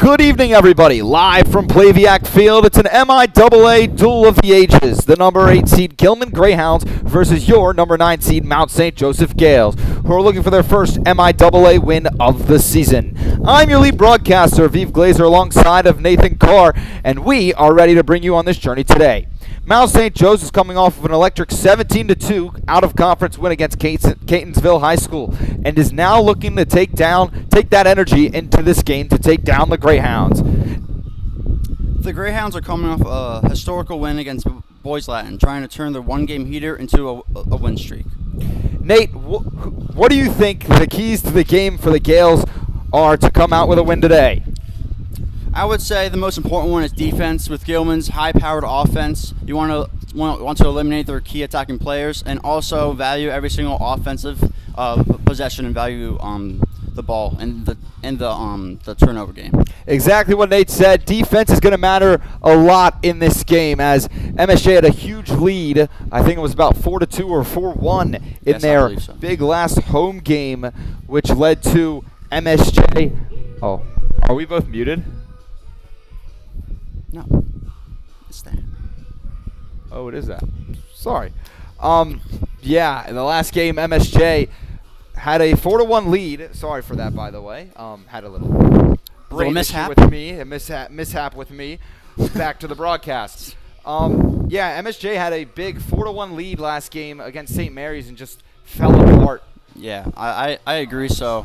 Good evening, everybody. Live from Plaviac Field, it's an MIAA Duel of the Ages. The number 8 seed Gilman Greyhounds versus your number 9 seed Mount St. Joseph Gales, who are looking for their first MIAA win of the season. I'm your lead broadcaster, Vive Glazer, alongside of Nathan Carr, and we are ready to bring you on this journey today. Mount St. Joe's is coming off of an electric 17-2 out-of-conference win against Catonsville High School and is now looking to take that energy into this game to take down the Greyhounds. The Greyhounds are coming off a historical win against Boys Latin, trying to turn their one-game heater into a win streak. Nate, what do you think the keys to the game for the Gales are to come out with a win today? I would say the most important one is defense. With Gilman's high-powered offense, you want to eliminate their key attacking players and also value every single offensive possession and value the ball and the turnover game. Exactly what Nate said. Defense is going to matter a lot in this game, as MSJ had a huge lead. I think it was about 4-2 or 4-1 in their big last home game, which led to MSJ. Oh, are we both muted? No, it's that. Oh, it is that. Sorry. Yeah, in the last game, MSJ had a 4-1 lead. Sorry for that, by the way. Had a little mishap with me. A mishap with me. Back to the broadcast. Yeah, MSJ had a big 4-1 lead last game against St. Mary's and just fell apart. Yeah, I agree. So.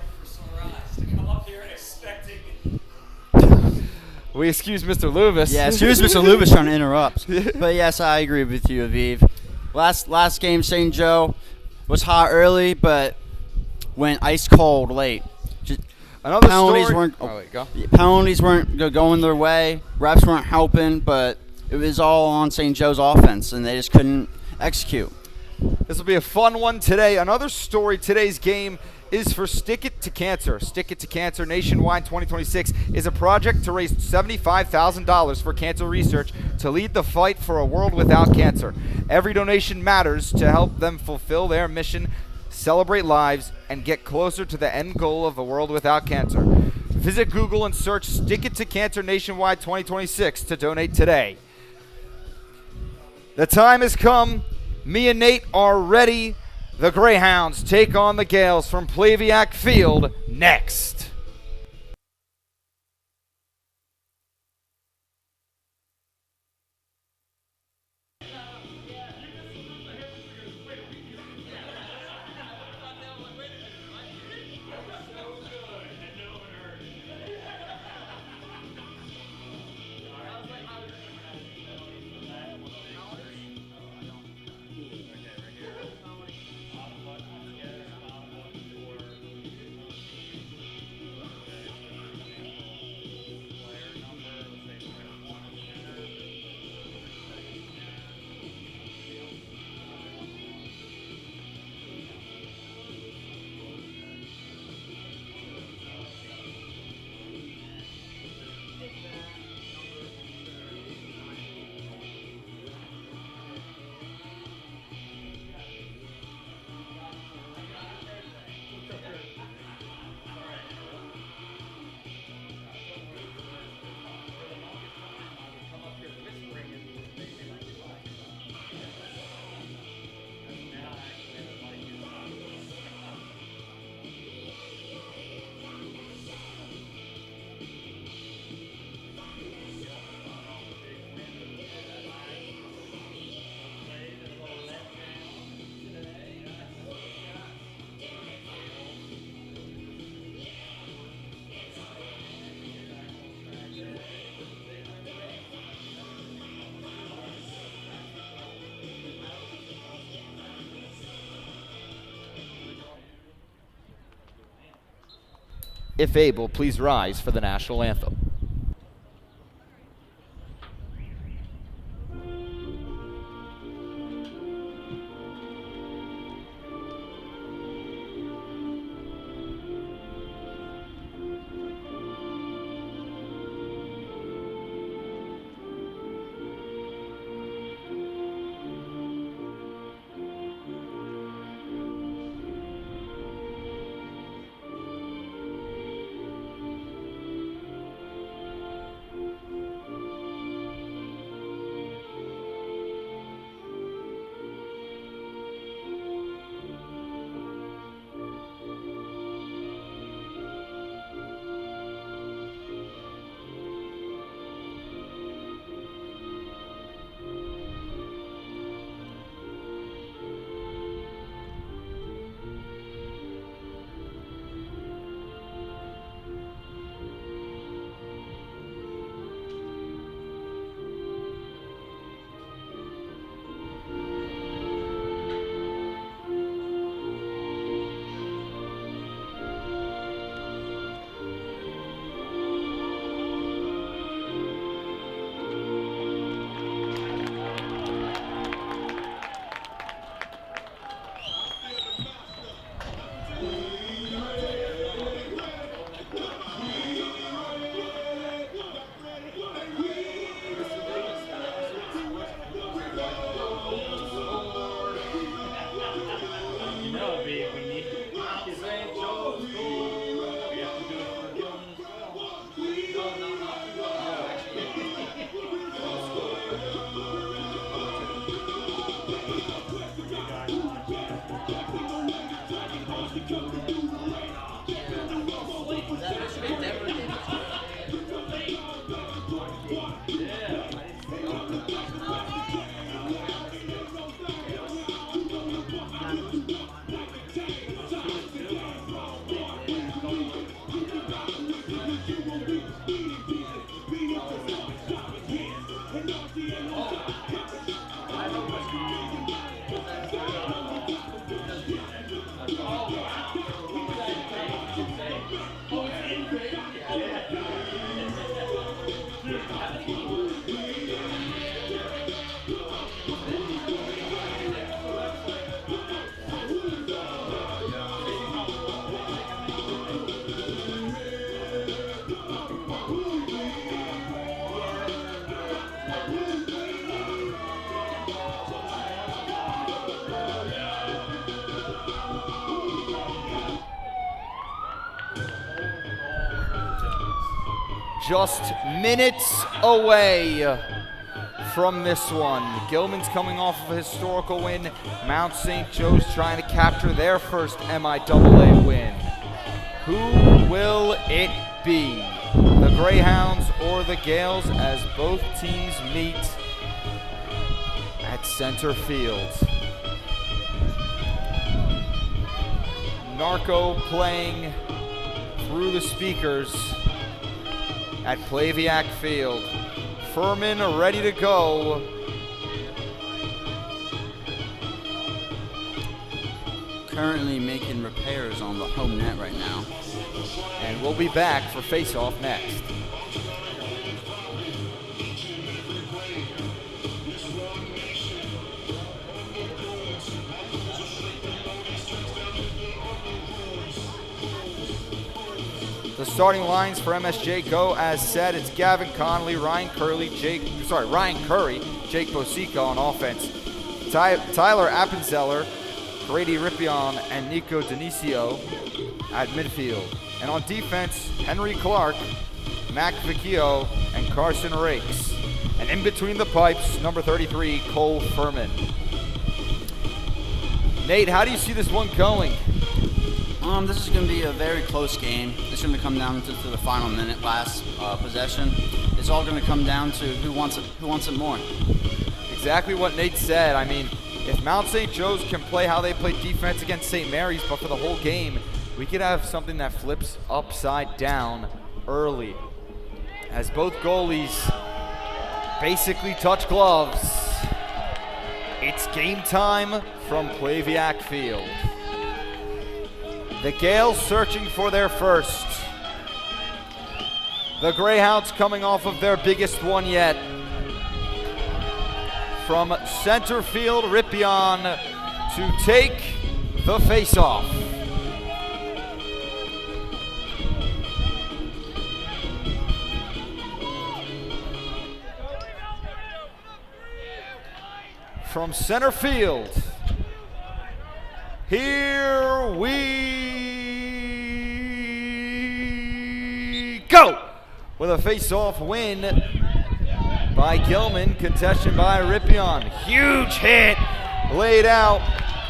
We excuse Mr. Luvis. Yeah, excuse Mr. Luvis trying to interrupt. But yes, I agree with you, Aviv. Last game, St. Joe was hot early, but went ice cold late. Another penalties story. Penalties weren't going their way. Refs weren't helping, but it was all on St. Joe's offense, and they just couldn't execute. This will be a fun one today. Another story, today's game is for Stick It to Cancer. Stick It to Cancer Nationwide 2026 is a project to raise $75,000 for cancer research to lead the fight for a world without cancer. Every donation matters to help them fulfill their mission, celebrate lives, and get closer to the end goal of a world without cancer. Visit Google and search Stick It to Cancer Nationwide 2026 to donate today. The time has come. Me and Nate are ready. The Greyhounds take on the Gales from Plaviac Field next. If able, please rise for the national anthem. Just minutes away from this one. Gilman's coming off of a historical win. Mount St. Joe's trying to capture their first MIAA win. Who will it be? The Greyhounds or the Gales, as both teams meet at center field. Narco playing through the speakers at Plaviac Field. Furman ready to go. Currently making repairs on the home net right now. And we'll be back for face-off next. The starting lines for MSJ go as said. It's Gavin Connolly, Ryan Curry, Jake Bosica on offense. Tyler Appenzeller, Grady Rippion, and Nico Dionisio at midfield. And on defense, Henry Clark, Mac Vecchio, and Carson Rakes. And in between the pipes, number 33, Cole Furman. Nate, how do you see this one going? This is going to be a very close game. It's going to come down to the final minute, last possession. It's all going to come down to who wants it more. Exactly what Nate said. I mean, if Mount St. Joe's can play how they played defense against St. Mary's, but for the whole game, we could have something that flips upside down early. As both goalies basically touch gloves, it's game time from Plaviac Field. The Gales searching for their first. The Greyhounds coming off of their biggest one yet. From center field, Rippion to take the face-off. From center field, here we go! With a face-off win by Gilman, contested by Rippion. Huge hit laid out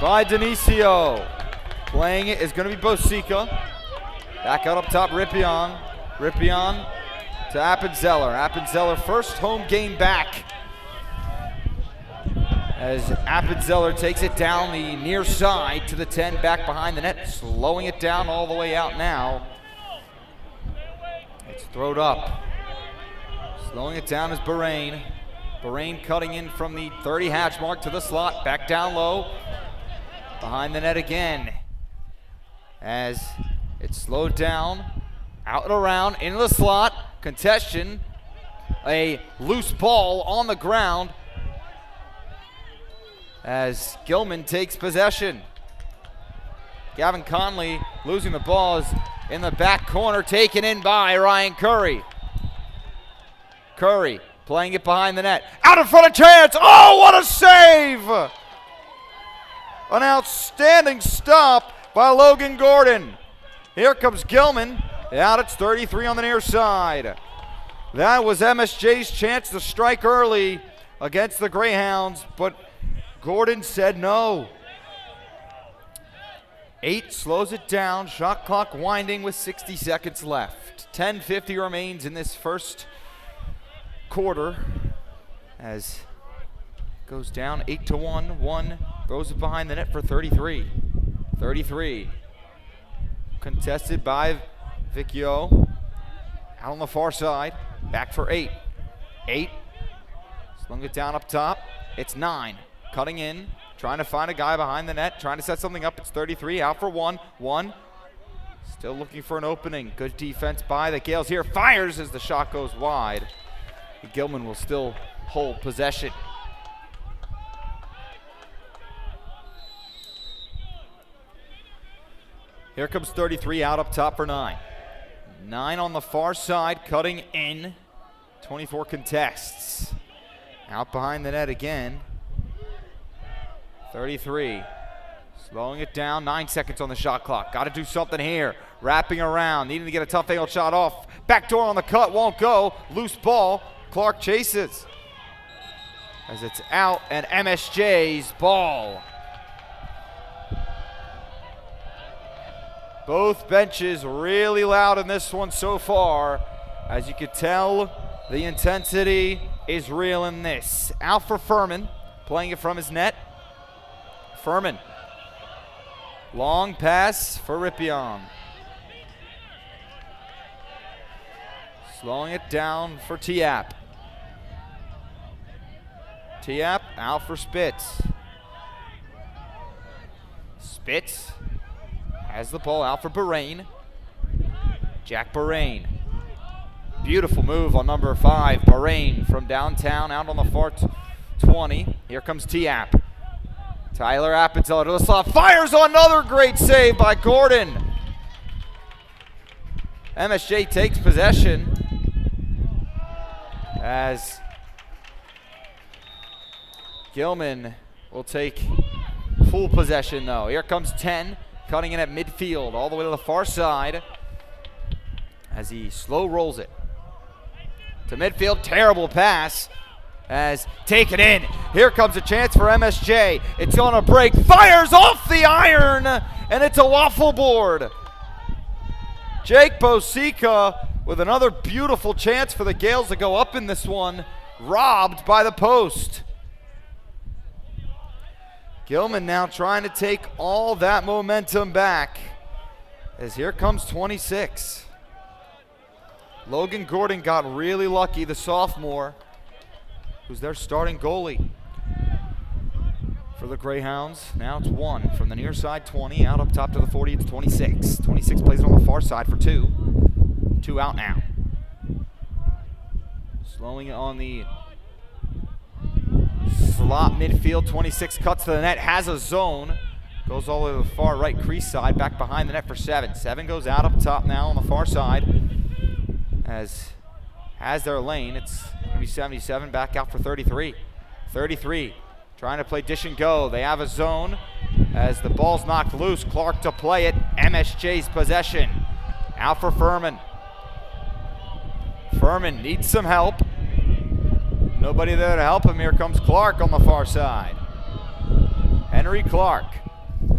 by Dionisio. Playing it is going to be Bosica. Back out up top, Rippion. Rippion to Appenzeller. Appenzeller first home game back. As Appenzeller takes it down the near side to the 10, back behind the net, slowing it down all the way out now. It's thrown up. Slowing it down is Bahrain. Bahrain cutting in from the 30 hatch mark to the slot, back down low. Behind the net again. As it's slowed down, out and around, into the slot, contention, a loose ball on the ground. As Gilman takes possession. Gavin Conley losing the ball is in the back corner, taken in by Ryan Curry. Curry playing it behind the net. Out in front of chance. Oh, what a save! An outstanding stop by Logan Gordon. Here comes Gilman. Out, it's 33 on the near side. That was MSJ's chance to strike early against the Greyhounds, but Gordon said no. 8 slows it down. Shot clock winding with 60 seconds left. 10:50 remains in this first quarter. As it goes down 8-1. 1 throws it behind the net for 33. 33. Contested by Vecchio. Out on the far side. Back for 8. 8. Slung it down up top. It's 9. Cutting in. Trying to find a guy behind the net. Trying to set something up. It's 33. Out for 1. 1. Still looking for an opening. Good defense by the Gales here. Fires as the shot goes wide. Gilman will still hold possession. Here comes 33 out up top for 9. 9 on the far side, cutting in. 24 contests. Out behind the net again. 33. Slowing it down, 9 seconds on the shot clock. Got to do something here. Wrapping around, needing to get a tough angle shot off. Backdoor on the cut, won't go. Loose ball, Clark chases. As it's out, and MSJ's ball. Both benches really loud in this one so far. As you can tell, the intensity is real in this. Out for Furman, playing it from his net. Furman. Long pass for Rippion. Slowing it down for Tiap. Tiap out for Spitz. Spitz has the ball out for Bahrain. Jack Bahrain. Beautiful move on number 5. Bahrain from downtown out on the far 20. Here comes Tiap. Tyler Appenzeller to the slot. Fires on another great save by Gordon. MSJ takes possession as Gilman will take full possession though. Here comes 10. Cutting in at midfield, all the way to the far side as he slow rolls it. To midfield, terrible pass as taken in. Here comes a chance for MSJ. It's on a break, fires off the iron, and it's a waffle board. Jake Bosica with another beautiful chance for the Gales to go up in this one, robbed by the post. Gilman now trying to take all that momentum back as here comes 26. Logan Gordon got really lucky, the sophomore, who's their starting goalie for the Greyhounds. Now it's 1 from the near side, 20, out up top to the 40, it's 26. 26 plays it on the far side for 2. 2 out now. Slowing it on the slot midfield, 26 cuts to the net, has a zone, goes all the way to the far right crease side, back behind the net for 7. 7 goes out up top now on the far side, as has their lane. It's going to be 77, back out for 33. 33 trying to play dish and go. They have a zone as the ball's knocked loose. Clark to play it. MSJ's possession. Out for Furman. Furman needs some help. Nobody there to help him. Here comes Clark on the far side. Henry Clark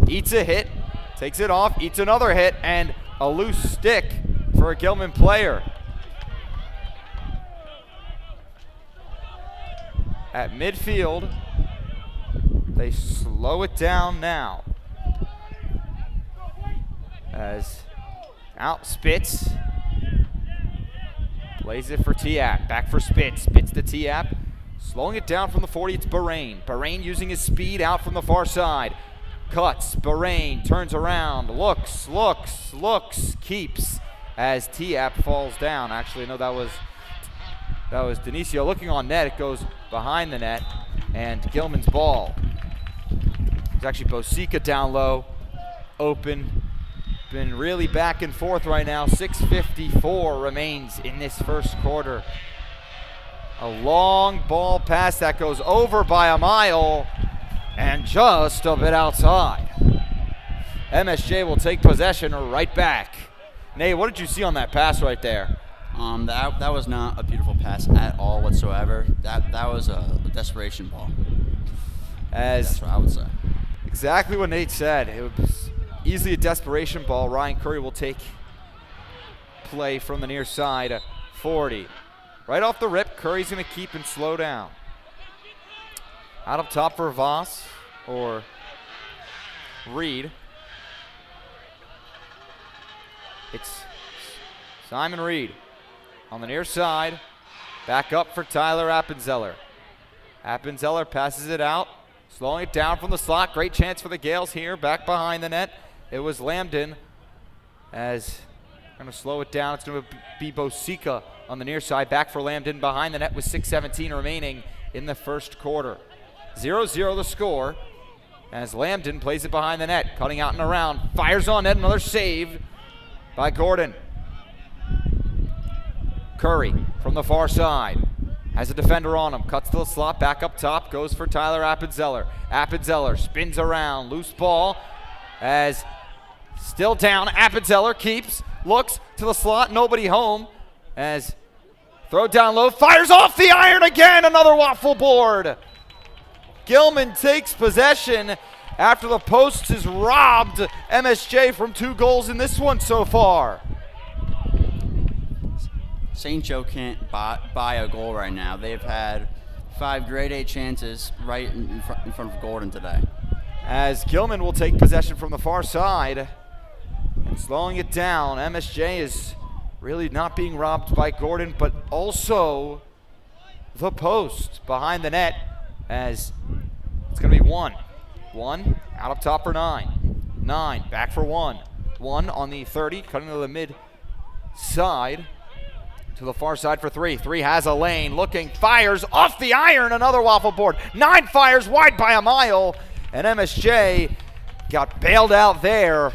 eats a hit, takes it off, eats another hit, and a loose stick for a Gilman player. At midfield, they slow it down now. As out Spitz. Plays it for Tiap. Back for Spitz. Spitz to Tiap. Slowing it down from the 40, it's Bahrain. Bahrain using his speed out from the far side. Cuts. Bahrain turns around. Looks. Keeps as Tiap falls down. Actually, no, that was Denisio looking on net. It goes behind the net. And Gilman's ball. It's actually Bosica down low. Open. Been really back and forth right now. 6:54 remains in this first quarter. A long ball pass that goes over by a mile and just a bit outside. MSJ will take possession right back. Nate, what did you see on that pass right there? That was not a beautiful pass at all whatsoever. That was a desperation ball. That's what I would say. Exactly what Nate said. It was easily a desperation ball. Ryan Curry will take play from the near side. 40. Right off the rip, Curry's going to keep and slow down. Out up top for Voss or Reed. It's Simon Reed. on the near side. Back up for Tyler Appenzeller. Appenzeller passes it out, slowing it down from the slot. Great chance for the Gales here. Back behind the net, it was Lambden. As going to slow it down, it's going to be Bosica on the near side. Back for Lambden behind the net with 6:17 remaining in the first quarter. 0-0 the score as Lambden plays it behind the net, cutting out and around, fires on net, another save by Gordon. Curry from the far side has a defender on him, cuts to the slot, back up top, goes for Tyler Appenzeller. Appenzeller spins around, loose ball as still down. Appenzeller keeps, looks to the slot, nobody home as throw down low, fires off the iron again, another waffle board. Gilman takes possession after the post has robbed MSJ from 2 goals in this one so far. St. Joe can't buy a goal right now. They've had 5 grade A chances right in front of Gordon today. As Gilman will take possession from the far side and slowing it down. MSJ is really not being robbed by Gordon, but also the post behind the net as it's going to be 1. 1 out up top for 9. 9 back for 1. 1 on the 30, cutting to the mid side. To the far side for 3. 3 has a lane, looking, fires off the iron, another waffle board. 9 fires wide by a mile, and MSJ got bailed out there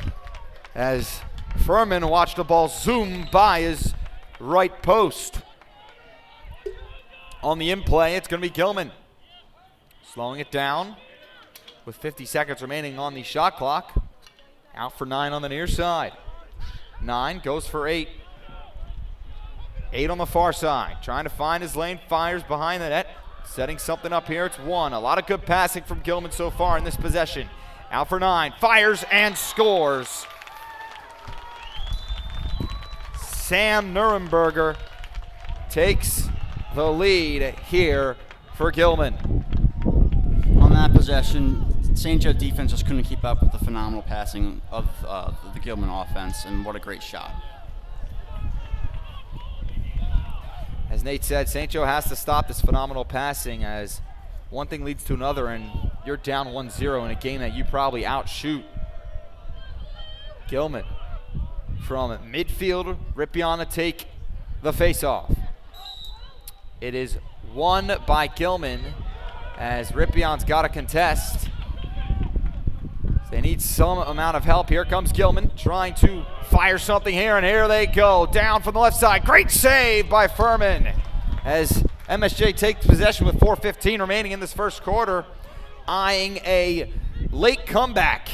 as Furman watched the ball zoom by his right post. On the in-play, it's going to be Gilman. Slowing it down with 50 seconds remaining on the shot clock. Out for 9 on the near side. 9 goes for 8. 8 on the far side, trying to find his lane, fires behind the net, setting something up here. It's 1. A lot of good passing from Gilman so far in this possession. Out for 9, fires and scores. Sam Nuremberger takes the lead here for Gilman. On that possession, St. Joe defense just couldn't keep up with the phenomenal passing of the Gilman offense, and what a great shot. As Nate said, St. Joe has to stop this phenomenal passing as one thing leads to another and you're down 1-0 in a game that you probably outshoot. Gilman from midfield, Rippion to take the face-off. It is won by Gilman as Rippion's got to contest. They need some amount of help. Here comes Gilman trying to fire something here, and here they go. Down from the left side. Great save by Furman as MSJ takes possession with 4:15 remaining in this first quarter, eyeing a late comeback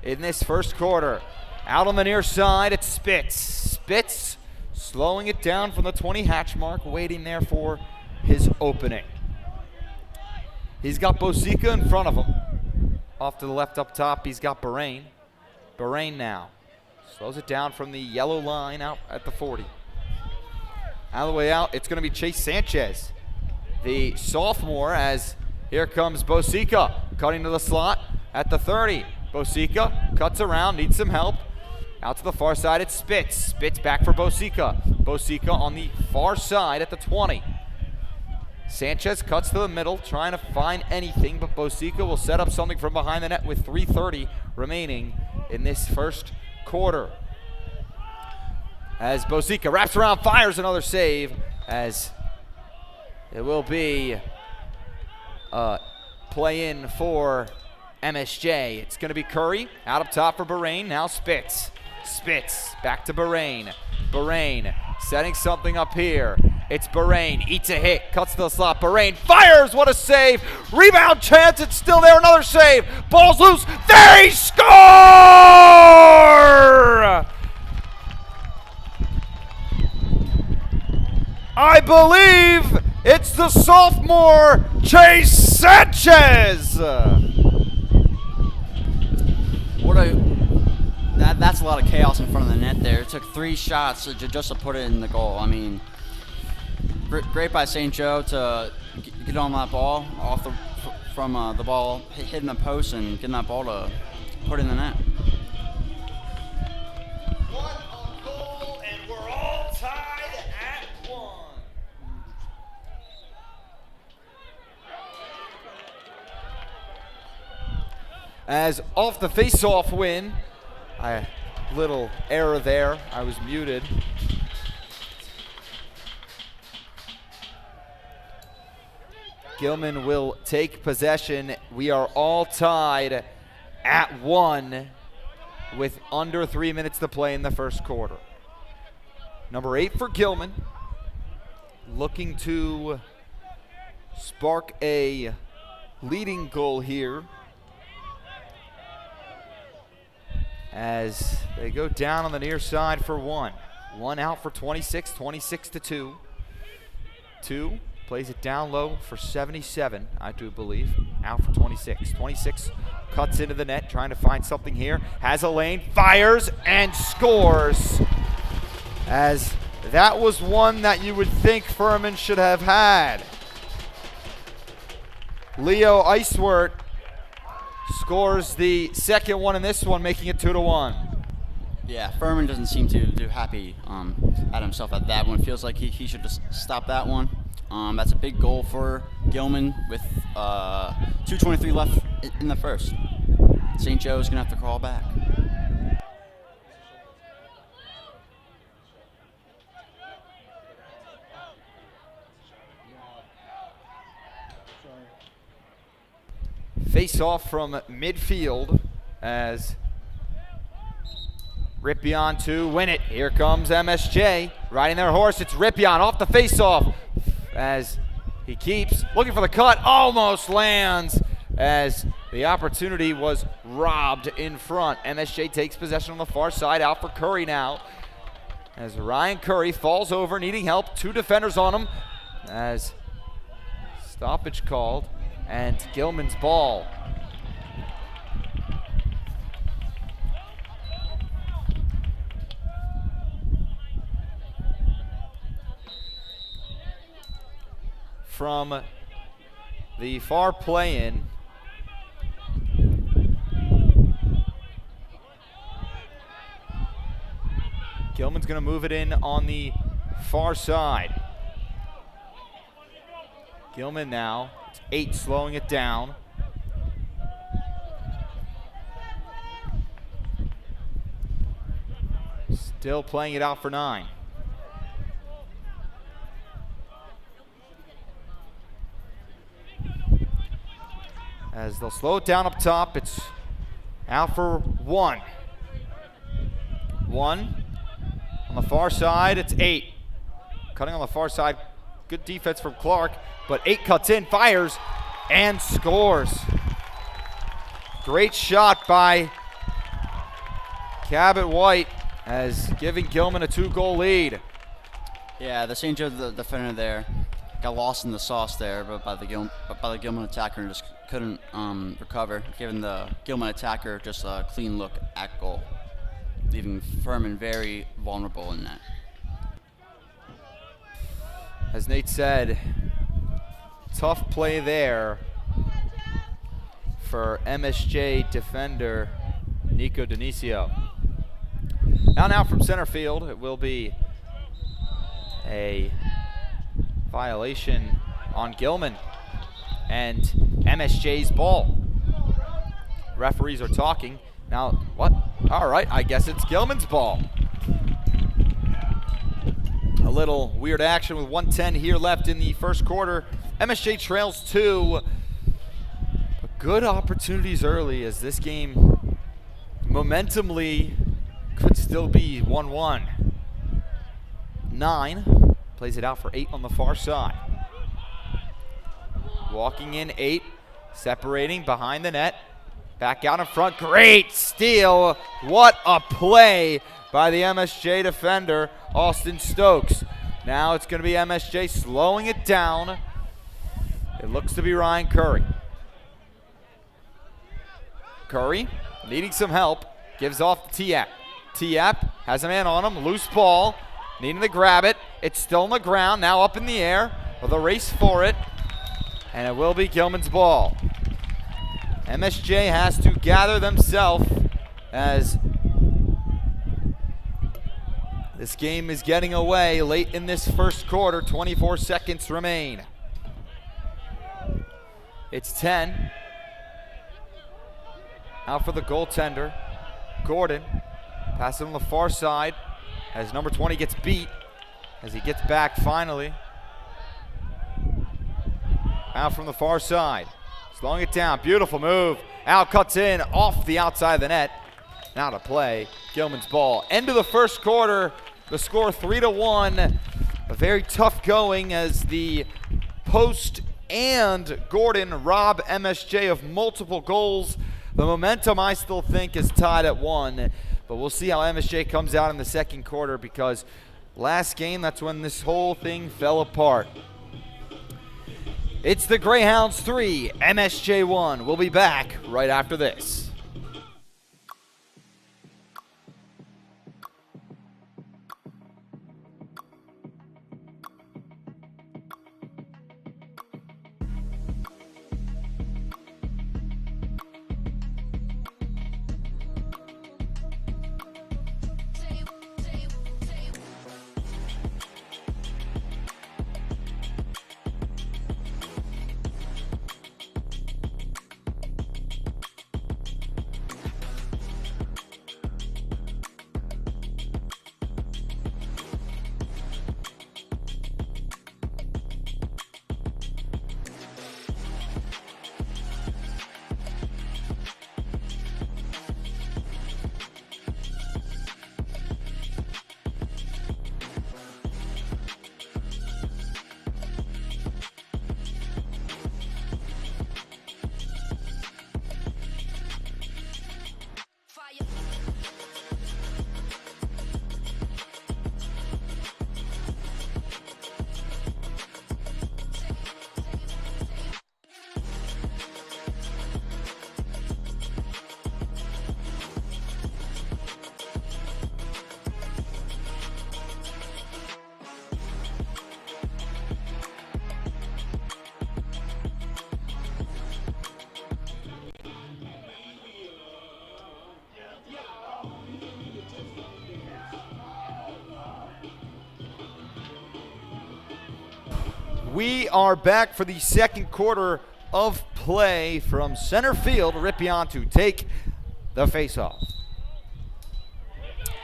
in this first quarter. Out on the near side, it's Spitz. Spitz slowing it down from the 20 hatch mark, waiting there for his opening. He's got Bosica in front of him. Off to the left up top, he's got Bahrain. Bahrain now slows it down from the yellow line out at the 40. Out of the way out, it's going to be Chase Sanchez, the sophomore, as here comes Bosica cutting to the slot at the 30. Bosica cuts around, needs some help. Out to the far side, it's Spitz. Spitz back for Bosica. Bosica on the far side at the 20. Sanchez cuts to the middle, trying to find anything, but Bosica will set up something from behind the net with 3:30 remaining in this first quarter. As Bosica wraps around, fires another save, as it will be a play in for MSJ. It's going to be Curry out up top for Bahrain. Now Spitz. Spitz back to Bahrain. Bahrain setting something up here. It's Bahrain, eats a hit, cuts to the slot. Bahrain fires, what a save. Rebound chance, it's still there, another save. Ball's loose, they score! I believe it's the sophomore, Chase Sanchez. That's a lot of chaos in front of the net there. It took 3 shots just to put it in the goal. I mean, great by St. Joe to get on that ball from the ball hitting the post and getting that ball to put in the net. 1 on goal, and we're all tied at 1. As off the face-off win, a little error there. I was muted. Gilman will take possession. We are all tied at 1 with under 3 minutes to play in the first quarter. Number 8 for Gilman, looking to spark a leading goal here as they go down on the near side for 1. 1 out for 26, 26-2. 2 plays it down low for 77, I do believe. Out for 26. 26 cuts into the net, trying to find something here. Has a lane, fires, and scores. As that was one that you would think Furman should have had. Leo Eiswert scores the second one in this one, making it 2-1. Yeah, Furman doesn't seem too happy at himself at that one. It feels like he should just stop that one. That's a big goal for Gilman with 2:23 left in the first. St. Joe's going to have to crawl back. Face off from midfield as Ripion to win it. Here comes MSJ riding their horse. It's Ripion off the face off as he keeps looking for the cut. Almost lands as the opportunity was robbed in front. MSJ takes possession on the far side. Out for Curry now as Ryan Curry falls over needing help. 2 defenders on him as stoppage called. And Gilman's ball. From the far play-in, Gilman's going to move it in on the far side. Gilman now. 8 slowing it down. Still playing it out for 9. As they'll slow it down up top, it's out for 1. 1 on the far side, it's 8. Cutting on the far side, good defense from Clark. But 8 cuts in, fires, and scores. Great shot by Cabot White as giving Gilman a 2-goal lead. Yeah, the St. Joe defender there got lost in the sauce there, but by the Gilman attacker and just couldn't recover, giving the Gilman attacker just a clean look at goal, leaving Furman very vulnerable in that. As Nate said, tough play there for MSJ defender Nico Dionisio. Now from center field, it will be a violation on Gilman and MSJ's ball. Referees are talking. Now, what? All right, I guess it's Gilman's ball. A little weird action with 1:10 here left in the first quarter. MSJ trails 2. But good opportunities early as this game momentumly could still be 1-1. 9 plays it out for 8 on the far side. Walking in 8, separating behind the net. Back out in front, great steal. What a play by the MSJ defender, Austin Stokes. Now it's going to be MSJ slowing it down. It looks to be Ryan Curry. Curry needing some help, gives off to Tiap. Tiap has a man on him, loose ball, needing to grab it. It's still on the ground, now up in the air with a race for it, and it will be Gilman's ball. MSJ has to gather themselves as this game is getting away late in this first quarter. 24 seconds remain. It's 10. Out for the goaltender. Gordon. Passes on the far side as number 20 gets beat. As he gets back finally. Out from the far side. Slowing it down. Beautiful move. Out cuts in off the outside of the net. Now to play. Gilman's ball. End of the first quarter. The score 3-1. A very tough going as the Post and Gordon rob MSJ of multiple goals. The momentum, I still think, is tied at 1. But we'll see how MSJ comes out in the second quarter, because last game, that's when this whole thing fell apart. It's the Greyhounds 3, MSJ 1. We'll be back right after this. We are back for the second quarter of play from center field. Rippion to take the faceoff.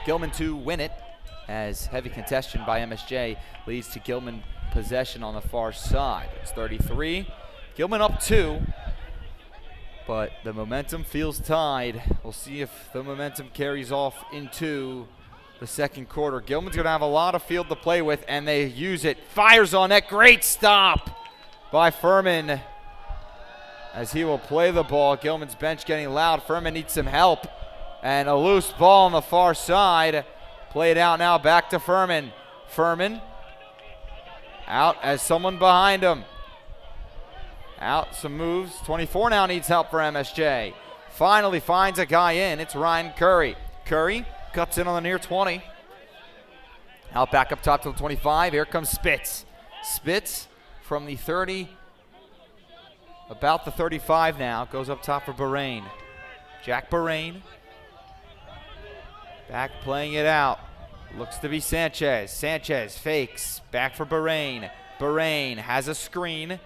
Gilman to win it, as heavy contention by MSJ leads to Gilman possession on the far side. It's 33. Gilman up 2, but the momentum feels tied. We'll see if the momentum carries off into the second quarter. Gilman's going to have a lot of field to play with, and they use it. Fires on net. Great stop by Furman as he will play the ball. Gilman's bench getting loud. Furman needs some help, and a loose ball on the far side. Played out now back to Furman. Furman out as someone behind him. Out, some moves. 24 now needs help for MSJ. Finally finds a guy in. It's Ryan Curry. Curry cuts in on the near 20. Out back up top to the 25. Here comes Spitz. Spitz from the 30, about the 35 now. Goes up top for Bahrain. Jack Bahrain. Back playing it out. Looks to be Sanchez. Sanchez fakes. Back for Bahrain. Bahrain has a screen.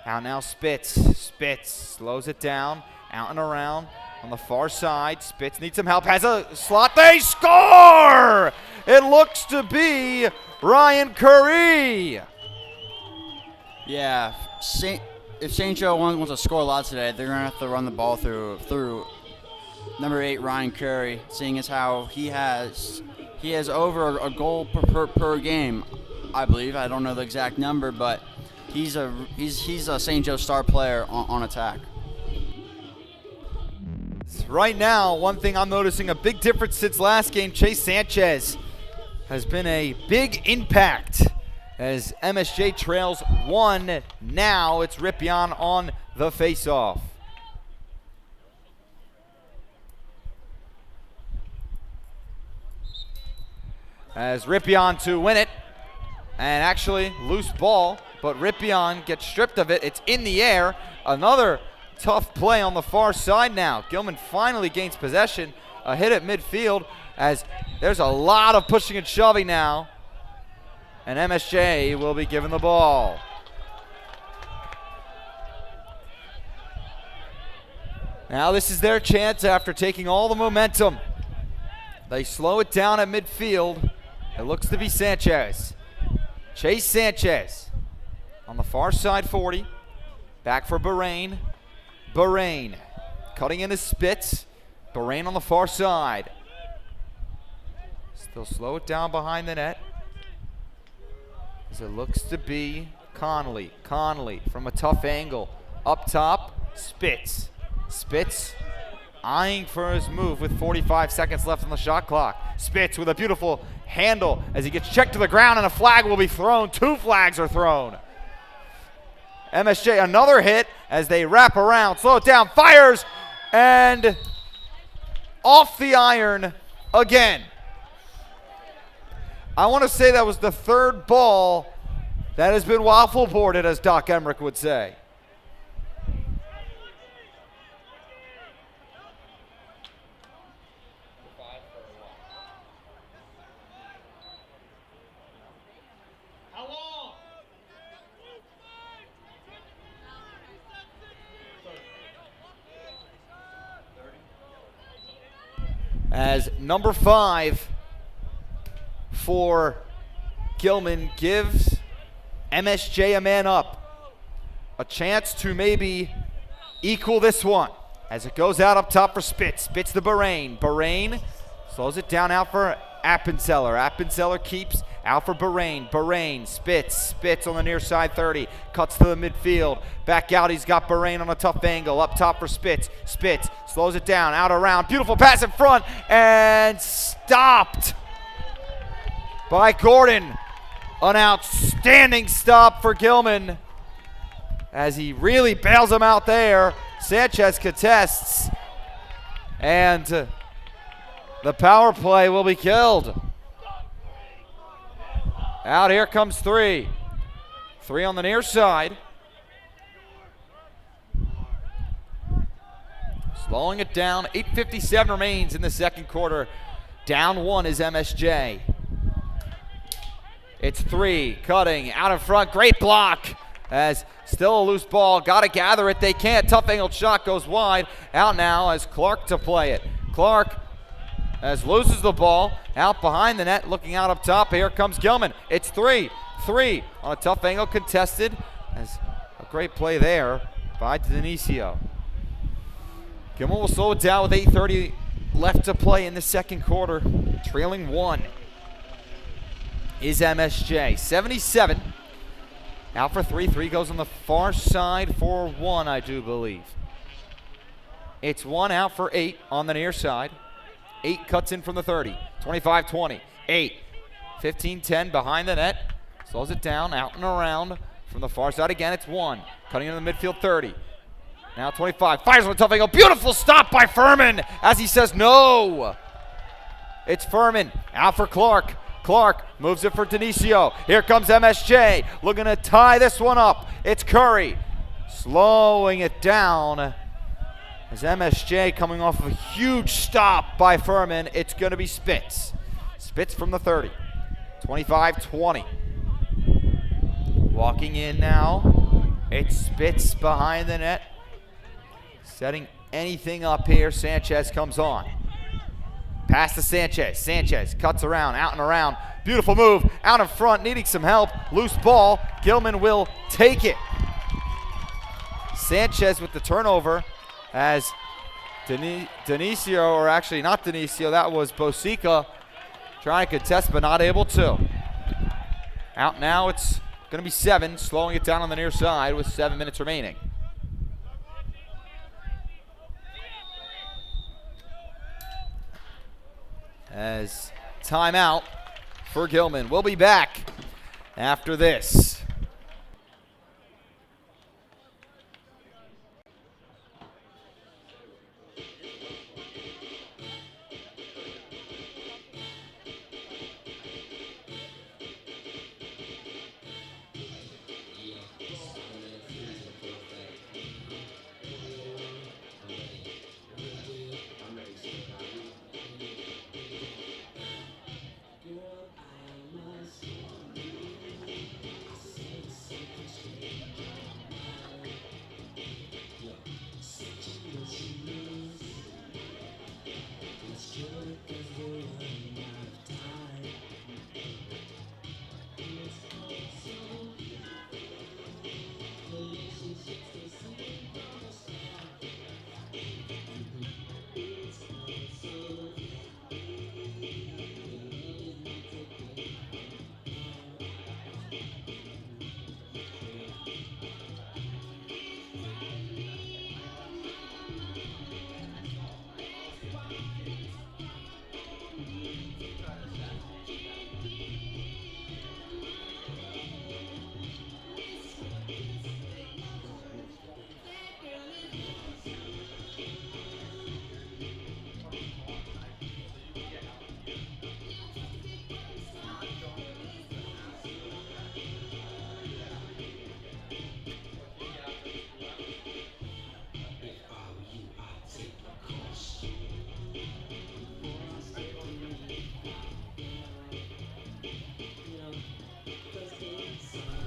Out now Spitz. Spitz slows it down. Out and around. On the far side, Spitz needs some help, has a slot, they score! It looks to be Ryan Curry. Yeah, if St. Joe wants to score a lot today, they're going to have to run the ball through number 8, Ryan Curry, seeing as how he has over a goal per game, I believe. I don't know the exact number, but he's a St. Joe star player on attack. Right now, one thing I'm noticing, a big difference since last game, Chase Sanchez has been a big impact as MSJ trails 1. Now it's Rippion on the faceoff. As Rippion to win it, and actually loose ball, but Rippion gets stripped of it. It's in the air. Another tough play on the far side now. Gilman finally gains possession. A hit at midfield as there's a lot of pushing and shoving now. And MSJ will be given the ball. Now this is their chance after taking all the momentum. They slow it down at midfield. It looks to be Sanchez. Chase Sanchez on the far side 40. Back for Bahrain. Bahrain cutting into Spitz. Bahrain on the far side. Still slow it down behind the net. As it looks to be Conley. Conley from a tough angle. Up top, Spitz. Spitz eyeing for his move with 45 seconds left on the shot clock. Spitz with a beautiful handle as he gets checked to the ground, and a flag will be thrown. 2 flags are thrown. MSJ another hit as they wrap around, slow it down, fires, and off the iron again. I want to say that was the 3rd ball that has been waffle boarded, as Doc Emmerich would say. As number 5 for Gilman gives MSJ a man up. A chance to maybe equal this one. As it goes out up top for Spitz. Spitz to Bahrain. Bahrain slows it down out for Appenzeller. Appenzeller keeps out for Bahrain. Bahrain, Spitz. Spitz on the near side 30. Cuts to the midfield. Back out, he's got Bahrain on a tough angle. Up top for Spitz. Spitz slows it down, out around. Beautiful pass in front, and stopped by Gordon. An outstanding stop for Gilman as he really bails him out there. Sanchez contests, and the power play will be killed. Out here comes 3. 3 on the near side. Slowing it down. 8:57 remains in the second quarter. Down 1 is MSJ. It's 3 cutting out in front. Great block as still a loose ball. Got to gather it. They can't. Tough angled shot goes wide. Out now as Clark to play it. Clark as loses the ball out behind the net, looking out up top. Here comes Gilman. It's 3 on a tough angle, contested. As a great play there by Dionisio. Gilman will slow it down with 8:30 left to play in the second quarter. Trailing 1 is MSJ. 77 out for 3. 3 goes on the far side for 1, I do believe. It's 1 out for 8 on the near side. 8 cuts in from the 30. 25-20. 8. 15-10 behind the net. Slows it down, out and around. From the far side again, it's 1. Cutting into the midfield 30. Now 25. Fires on a tough angle. Beautiful stop by Furman as he says no. It's Furman out for Clark. Clark moves it for Dionisio. Here comes MSJ looking to tie this one up. It's Curry slowing it down. As MSJ coming off of a huge stop by Furman, it's going to be Spitz. Spitz from the 30. 25-20. Walking in now. It's Spitz behind the net. Setting anything up here. Sanchez comes on. Pass to Sanchez. Sanchez cuts around, out and around. Beautiful move. Out in front, needing some help. Loose ball. Gilman will take it. Sanchez with the turnover. As Dionisio, or actually not Dionisio, that was Bosica trying to contest but not able to. Out now, it's going to be 7, slowing it down on the near side with 7 minutes remaining. As timeout for Gilman. We'll be back after this.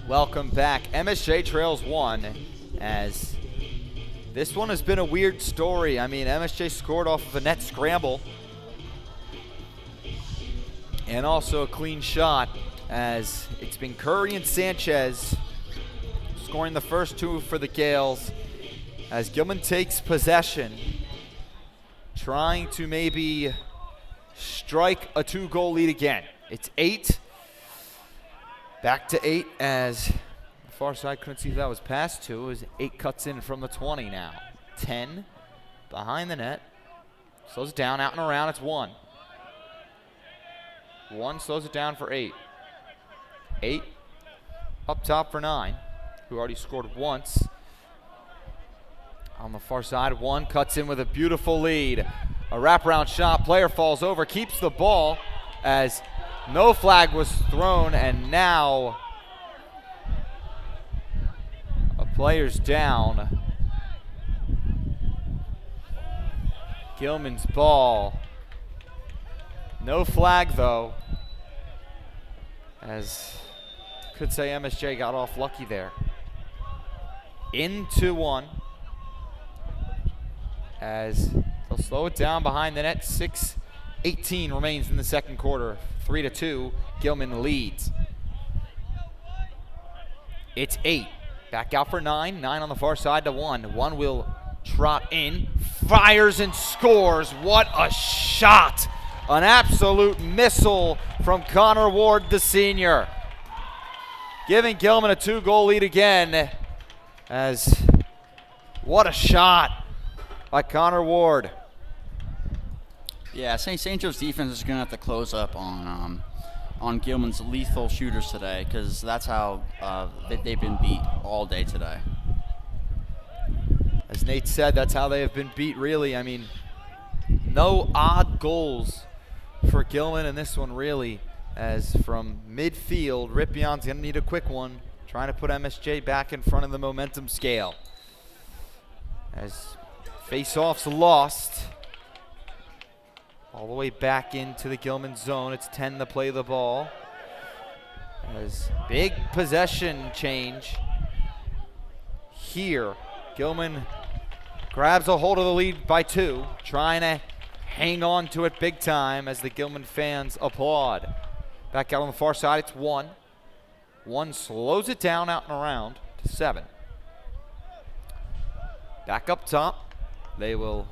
Welcome back. MSJ trails 1 as this one has been a weird story. I mean, MSJ scored off of a net scramble and also a clean shot, as it's been Curry and Sanchez scoring the first 2 for the Gales, as Gilman takes possession, trying to maybe strike a 2-goal lead again. It's 8. Back to 8, as the far side couldn't see who that was passed to, as 8 cuts in from the 20 now. 10 behind the net. Slows it down, out and around, it's 1. 1 slows it down for 8. 8 up top for 9, who already scored once. On the far side, 1 cuts in with a beautiful lead. A wraparound shot, player falls over, keeps the ball, as no flag was thrown, and now a player's down. Gilman's ball. No flag though, as could say MSJ got off lucky there. Into 1, as they'll slow it down behind the net. 6:18 remains in the second quarter. 3-2, Gilman leads. It's 8. Back out for 9. 9 on the far side to 1. 1 will trot in, fires and scores. What a shot! An absolute missile from Connor Ward, the senior, giving Gilman a 2-goal lead again. As what a shot by Connor Ward. Yeah, St. Joe's defense is going to have to close up on Gilman's lethal shooters today, because that's how they've been beat all day today. As Nate said, that's how they have been beat, really. I mean, no odd goals for Gilman in this one, really, as from midfield, Ripion's going to need a quick one, trying to put MSJ back in front of the momentum scale. As face-offs lost, all the way back into the Gilman zone. It's 10 to play the ball. As big possession change here. Gilman grabs a hold of the lead by 2, trying to hang on to it big time as the Gilman fans applaud. Back out on the far side, it's 1. 1 slows it down, out and around to 7. Back up top, they will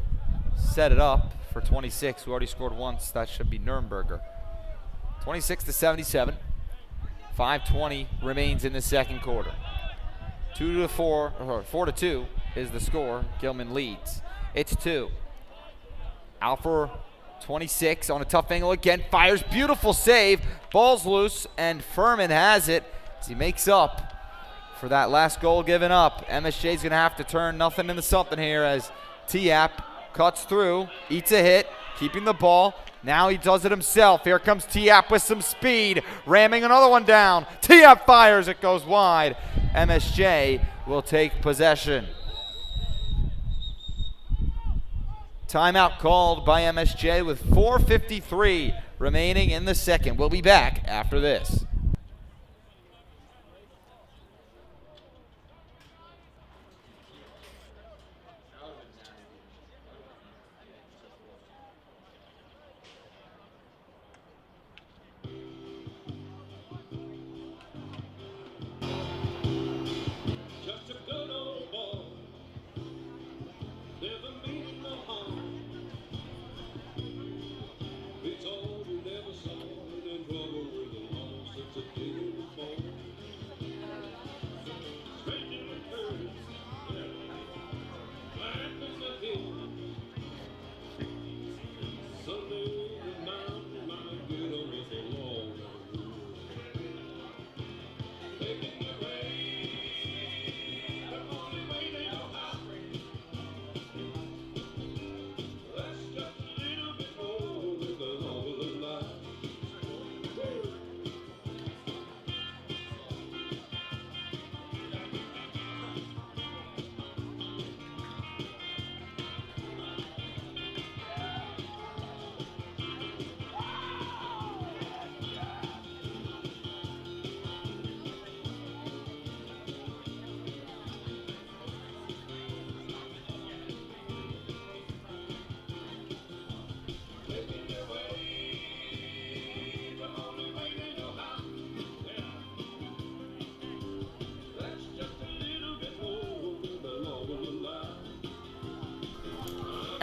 set it up for 26, who already scored once. That should be Nurnberger. 26-77. 5:20 remains in the second quarter. 4-2 is the score. Gilman leads. It's 2. Out for 26 on a tough angle again. Fires, beautiful save. Ball's loose, and Furman has it as he makes up for that last goal given up. MSJ's going to have to turn nothing into something here, as Tiap cuts through, eats a hit, keeping the ball. Now he does it himself. Here comes Tiap with some speed, ramming another one down. Tiap fires, it goes wide. MSJ will take possession. Timeout called by MSJ with 4:53 remaining in the second. We'll be back after this.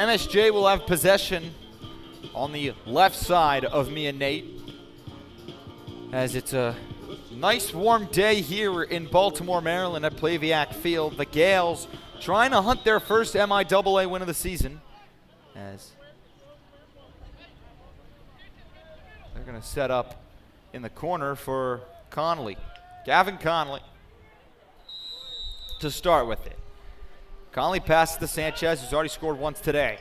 MSJ will have possession on the left side of me and Nate, as it's a nice warm day here in Baltimore, Maryland at Plaviac Field. The Gales trying to hunt their first MIAA win of the season, as they're going to set up in the corner for Conley. Gavin Conley to start with it. Conley passes to Sanchez, who's already scored once today.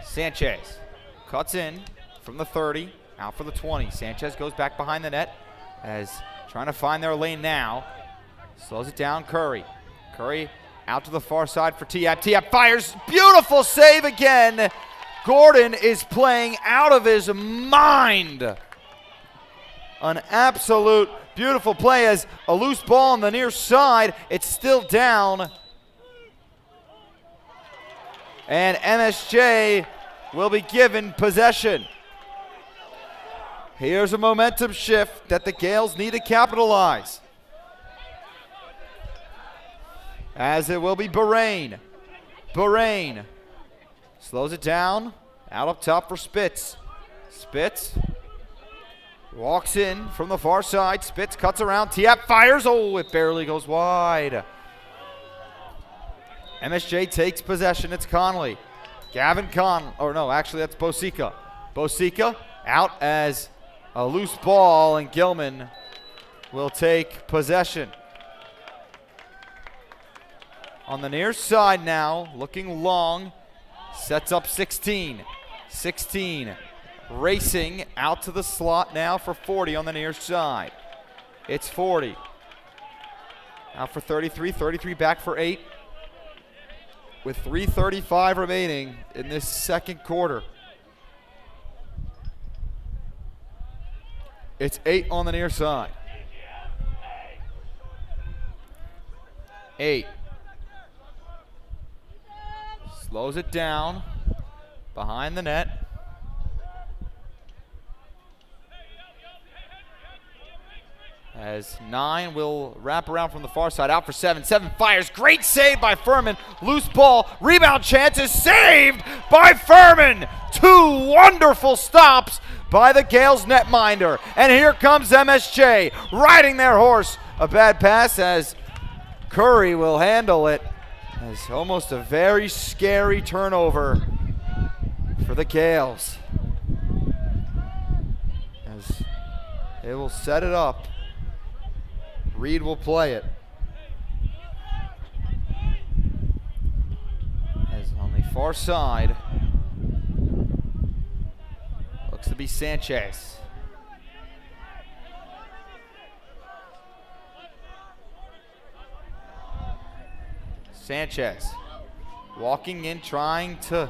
Sanchez cuts in from the 30, out for the 20. Sanchez goes back behind the net as trying to find their lane now. Slows it down, Curry. Curry out to the far side for Tiap. Tiap fires, beautiful save again. Gordon is playing out of his mind. An absolute beautiful play as a loose ball on the near side. It's still down. And MSJ will be given possession. Here's a momentum shift that the Gales need to capitalize, as it will be Bahrain. Bahrain slows it down, out up top for Spitz. Spitz walks in from the far side. Spitz cuts around. Tiap fires. Oh, it barely goes wide. MSJ takes possession. It's Conley. Gavin Conley. Oh, no, actually, that's Bosica. Bosica out as a loose ball, and Gilman will take possession. On the near side now, looking long, sets up 16. 16 racing out to the slot now for 40 on the near side. It's 40. Out for 33, 33 back for 8. With 3:35 remaining in this second quarter. It's 8 on the near side. 8. Slows it down behind the net. As 9 will wrap around from the far side, out for 7. 7 fires, great save by Furman. Loose ball, rebound chance is saved by Furman. 2 wonderful stops by the Gales netminder. And here comes MSJ riding their horse. A bad pass as Curry will handle it. As almost a very scary turnover for the Gales. As they will set it up. Reed will play it. As on the far side, looks to be Sanchez. Sanchez walking in, trying to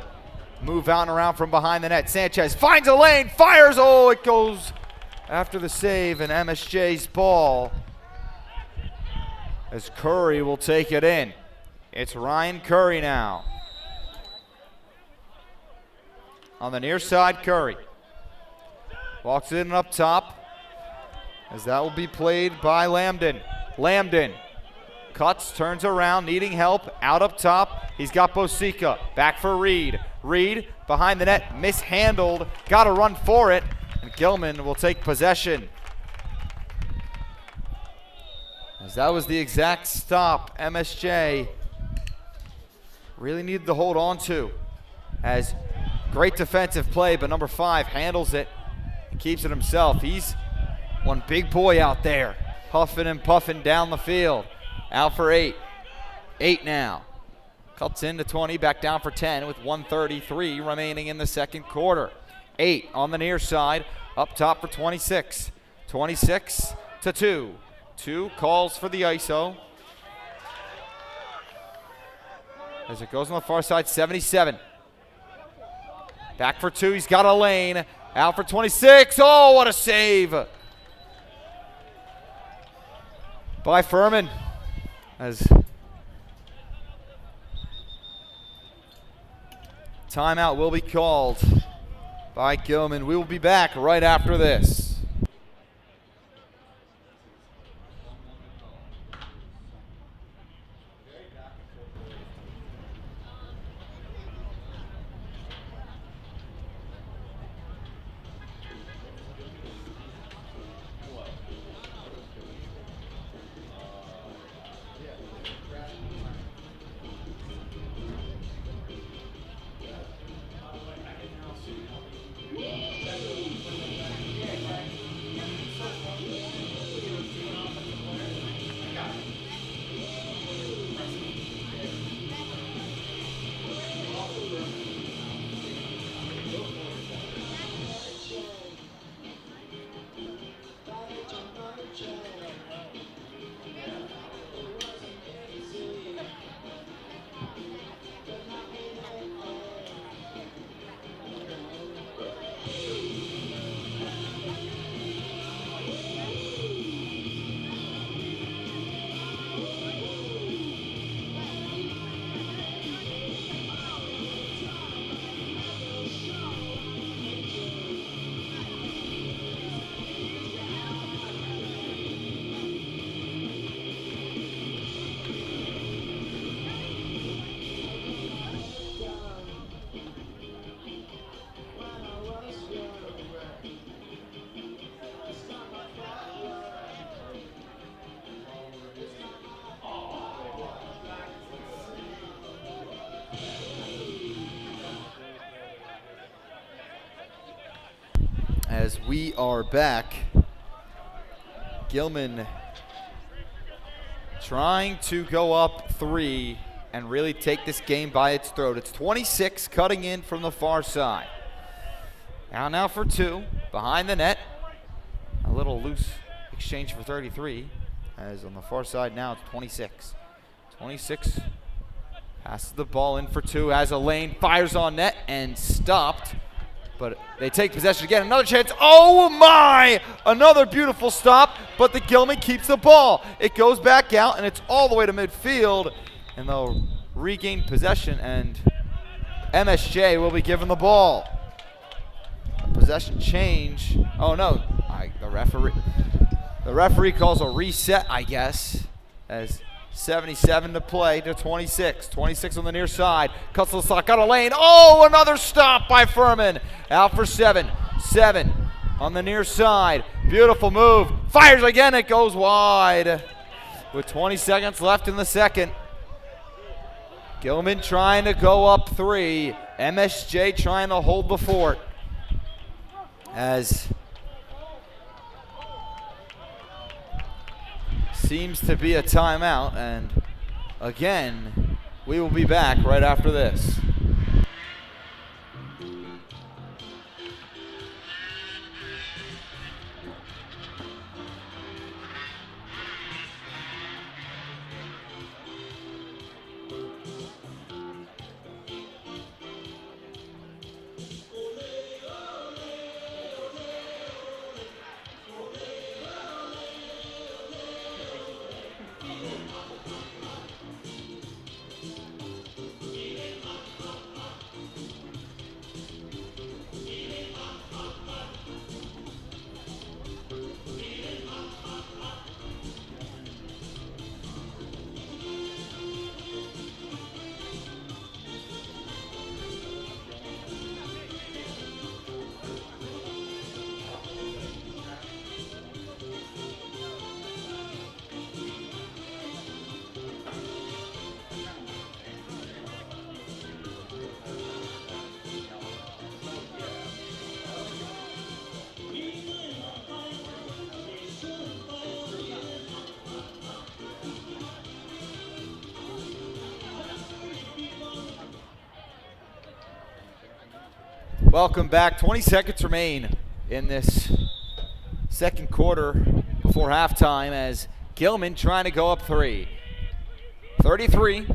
move out and around from behind the net. Sanchez finds a lane, fires. Oh, it goes after the save, and MSJ's ball. As Curry will take it in. It's Ryan Curry now. On the near side, Curry. Walks in up top. As that will be played by Lambden. Lambden cuts, turns around, needing help. Out up top. He's got Bosica. Back for Reed. Reed behind the net. Mishandled. Got to run for it. And Gilman will take possession. As that was the exact stop MSJ really needed to hold on to. As great defensive play, but number 5 handles it and keeps it himself. He's one big boy out there, huffing and puffing down the field. Out for 8. 8 now. Cuts into 20, back down for 10 with 1:33 remaining in the second quarter. 8 on the near side, up top for 26. 26 to 2. 2 calls for the ISO. As it goes on the far side, 77. Back for 2, he's got a lane. Out for 26, oh, what a save by Furman. As timeout will be called by Gilman. We will be back right after this. we are back. Gilman trying to go up 3 and really take this game by its throat. It's 26 cutting in from the far side. Now for 2, behind the net. A little loose exchange for 33, as on the far side now it's 26. 26 passes the ball in for 2, has a lane, fires on net and stopped. But they take possession again. Another chance. Oh my! Another beautiful stop, but the Gilman keeps the ball. It goes back out, and it's all the way to midfield. And they'll regain possession, and MSJ will be given the ball. A possession change. Oh no! The referee calls a reset, I guess, as 77 to play to 26. 26 on the near side. Cuts the slot, got a lane. Oh, another stop by Furman. Out for 7. 7 on the near side. Beautiful move. Fires again. It goes wide. With 20 seconds left in the second. Gilman trying to go up 3. MSJ trying to hold the fort. As seems to be a timeout, and again, we will be back right after this. Welcome back. 20 seconds remain in this second quarter before halftime as Gilman trying to go up 3. 33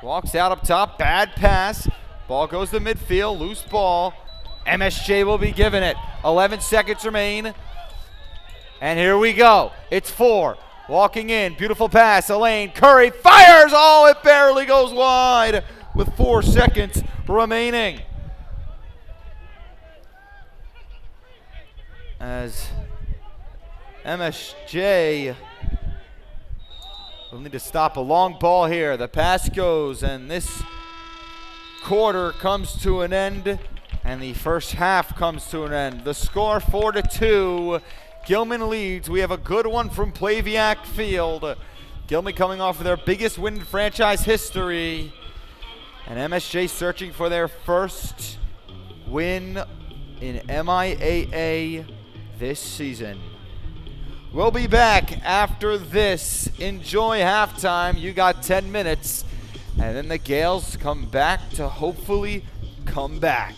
walks out up top. Bad pass. Ball goes to midfield. Loose ball. MSJ will be given it. 11 seconds remain. And here we go. It's 4. Walking in. Beautiful pass. Elaine Curry fires. Oh, it barely goes wide with 4 seconds remaining. As MSJ will need to stop a long ball here. The pass goes, and this quarter comes to an end, and the first half comes to an end. The score 4-2. Gilman leads. We have a good one from Plaviac Field. Gilman coming off of their biggest win in franchise history, and MSJ searching for their first win in MIAA this season. We'll be back after this. Enjoy halftime. You got 10 minutes. And then the Gales come back to hopefully come back.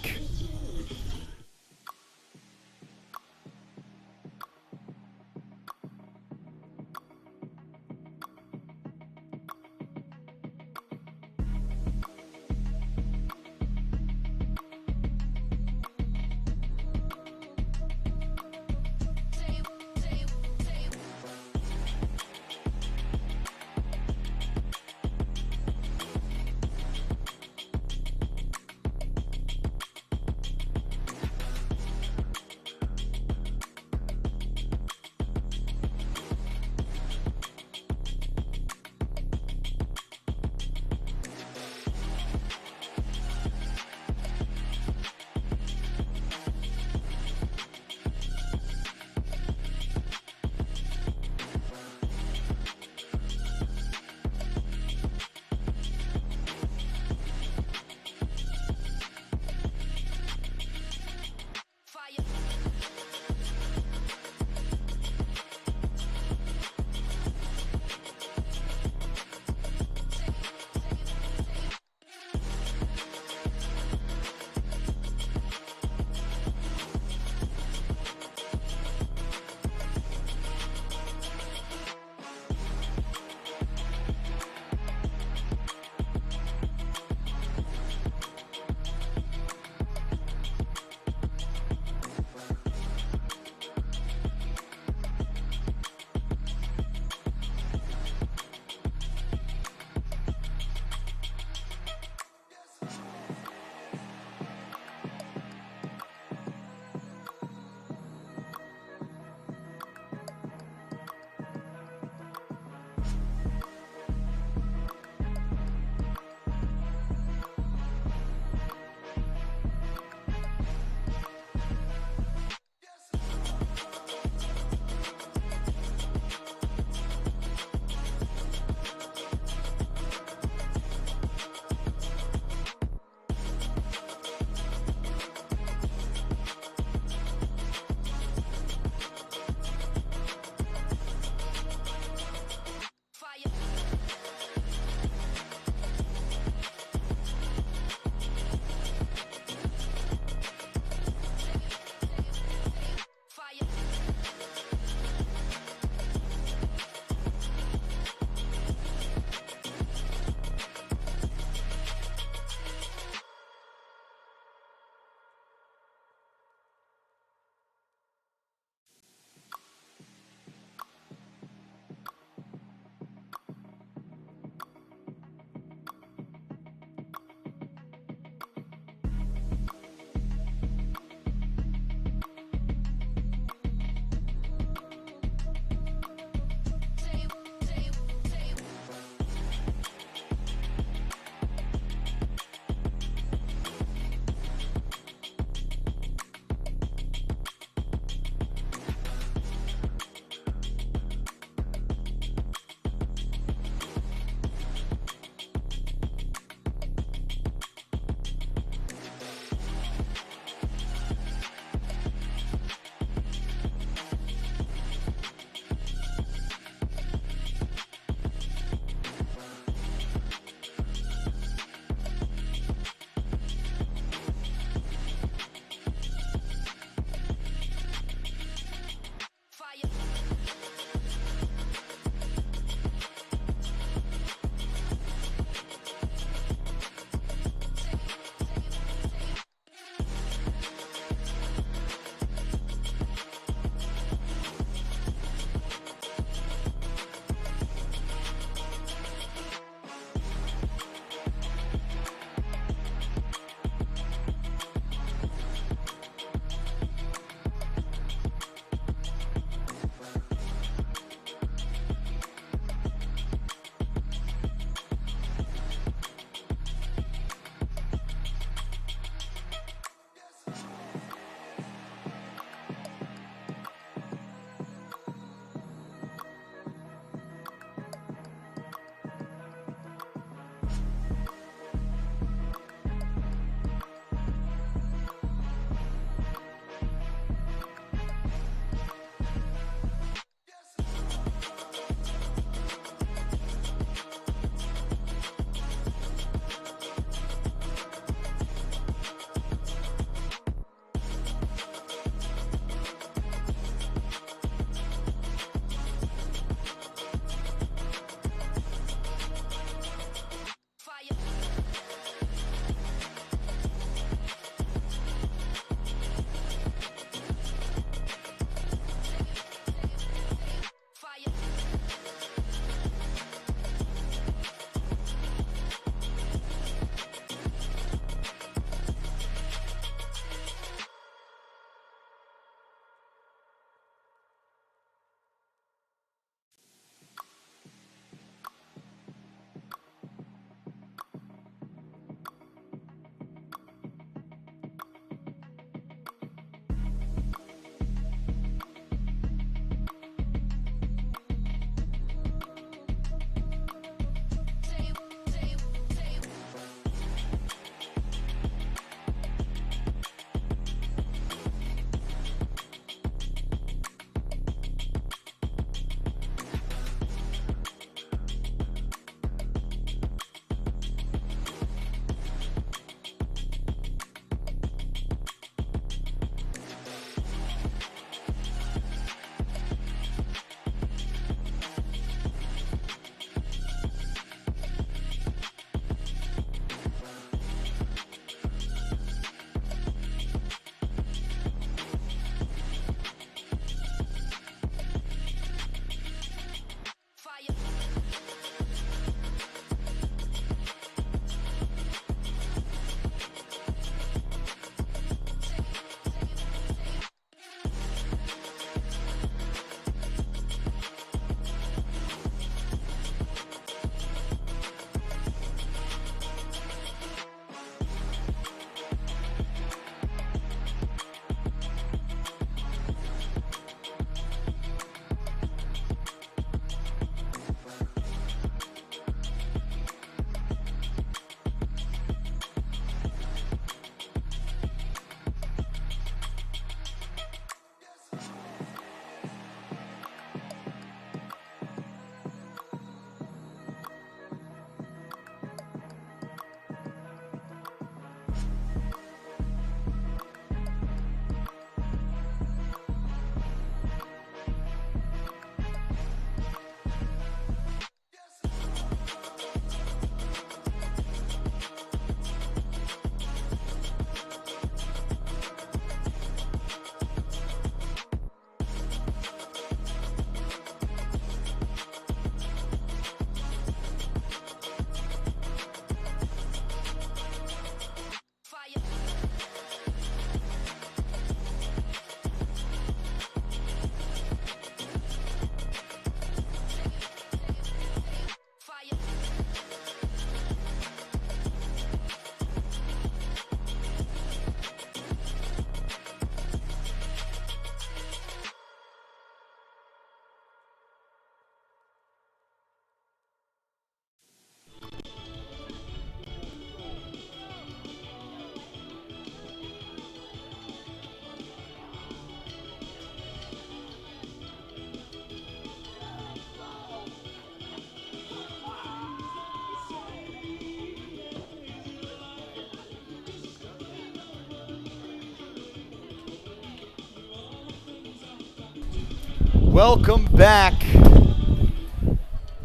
Welcome back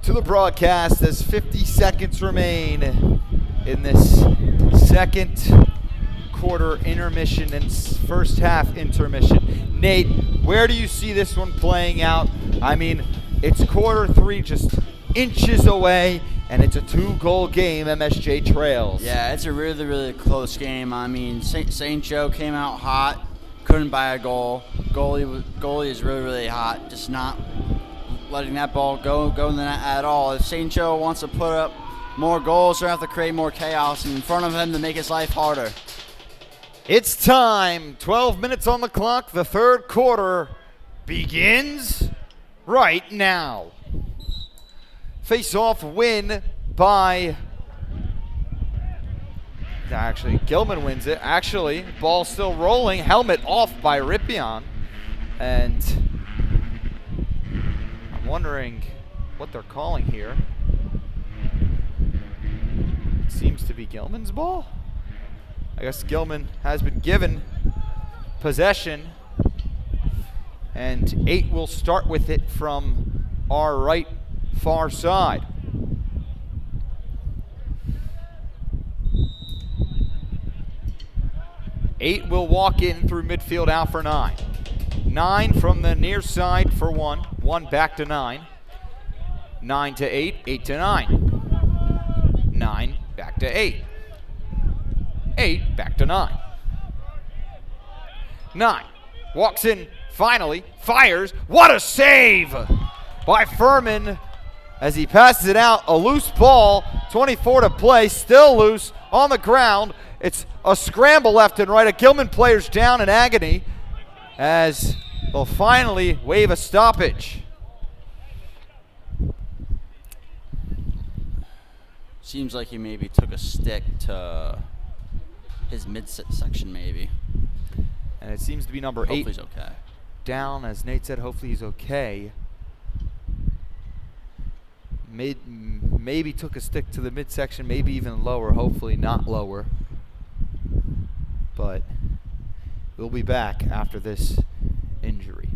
to the broadcast as 50 seconds remain in this second quarter intermission and first half intermission. Nate, where do you see this one playing out? I mean, it's quarter three, just inches away, and it's a 2-goal game. MSJ trails. Yeah, it's a really, really close game. I mean, St. Joe came out hot, couldn't buy a goal. Goalie is really, really hot, just not letting that ball go in the net at all. If St. Joe wants to put up more goals, they're going to have to create more chaos in front of him to make his life harder. It's time. 12 minutes on the clock. The third quarter begins right now. Face-off win by... Actually, Gilman wins it. Actually, ball still rolling. Helmet off by Ripion. And I'm wondering what they're calling here. It seems to be Gilman's ball. I guess Gilman has been given possession. And 8 will start with it from our right far side. Eight will walk in through midfield out for 9. 9 from the near side for 1. 1 back to 9. 9 to 8. 8 to 9. 9 back to 8. 8 back to 9. 9 walks in finally, fires. What a save by Furman as he passes it out. A loose ball, 24 to play, still loose on the ground. It's a scramble left and right. A Gilman player's down in agony as they'll finally wave a stoppage. Seems like he maybe took a stick to his midsection maybe. And it seems to be number 8. Hopefully he's okay. Down, as Nate said, hopefully he's okay. Maybe took a stick to the midsection, maybe even lower, hopefully not lower. But we'll be back after this injury.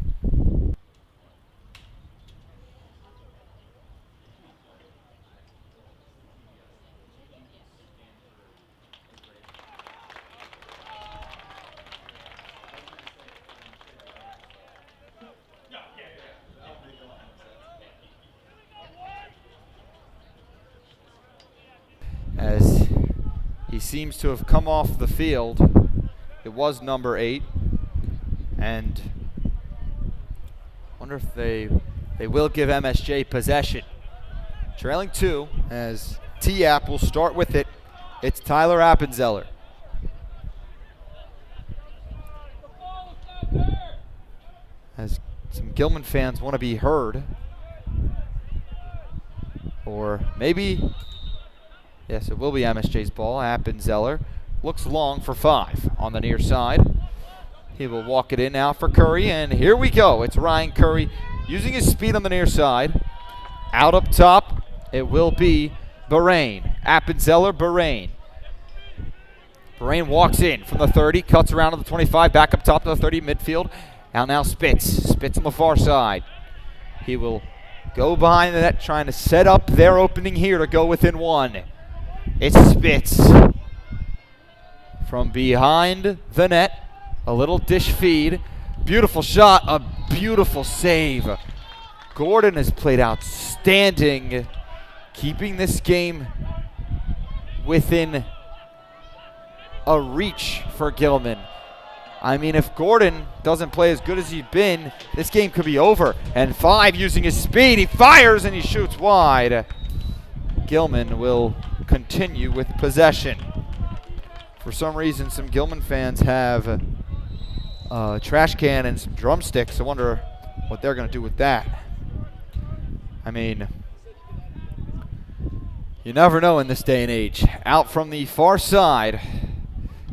As he seems to have come off the field. It was number 8. And I wonder if they will give MSJ possession. Trailing 2 as T-App will start with it. It's Tyler Appenzeller. As some Gilman fans want to be heard. Or maybe... Yes, it will be MSJ's ball. Appenzeller looks long for 5 on the near side. He will walk it in now for Curry, and here we go. It's Ryan Curry using his speed on the near side. Out up top, it will be Bahrain. Appenzeller, Bahrain. Bahrain walks in from the 30, cuts around to the 25, back up top to the 30, midfield. Now Spitz. Spitz on the far side. He will go behind the net, trying to set up their opening here to go within 1. It's Spitz from behind the net. A little dish feed. Beautiful shot, a beautiful save. Gordon has played outstanding, keeping this game within a reach for Gilman. I mean, if Gordon doesn't play as good as he's been, this game could be over. And 5 using his speed, he fires and he shoots wide. Gilman will continue with possession. For some reason, some Gilman fans have a trash can and some drumsticks. I wonder what they're going to do with that. I mean, you never know in this day and age. Out from the far side,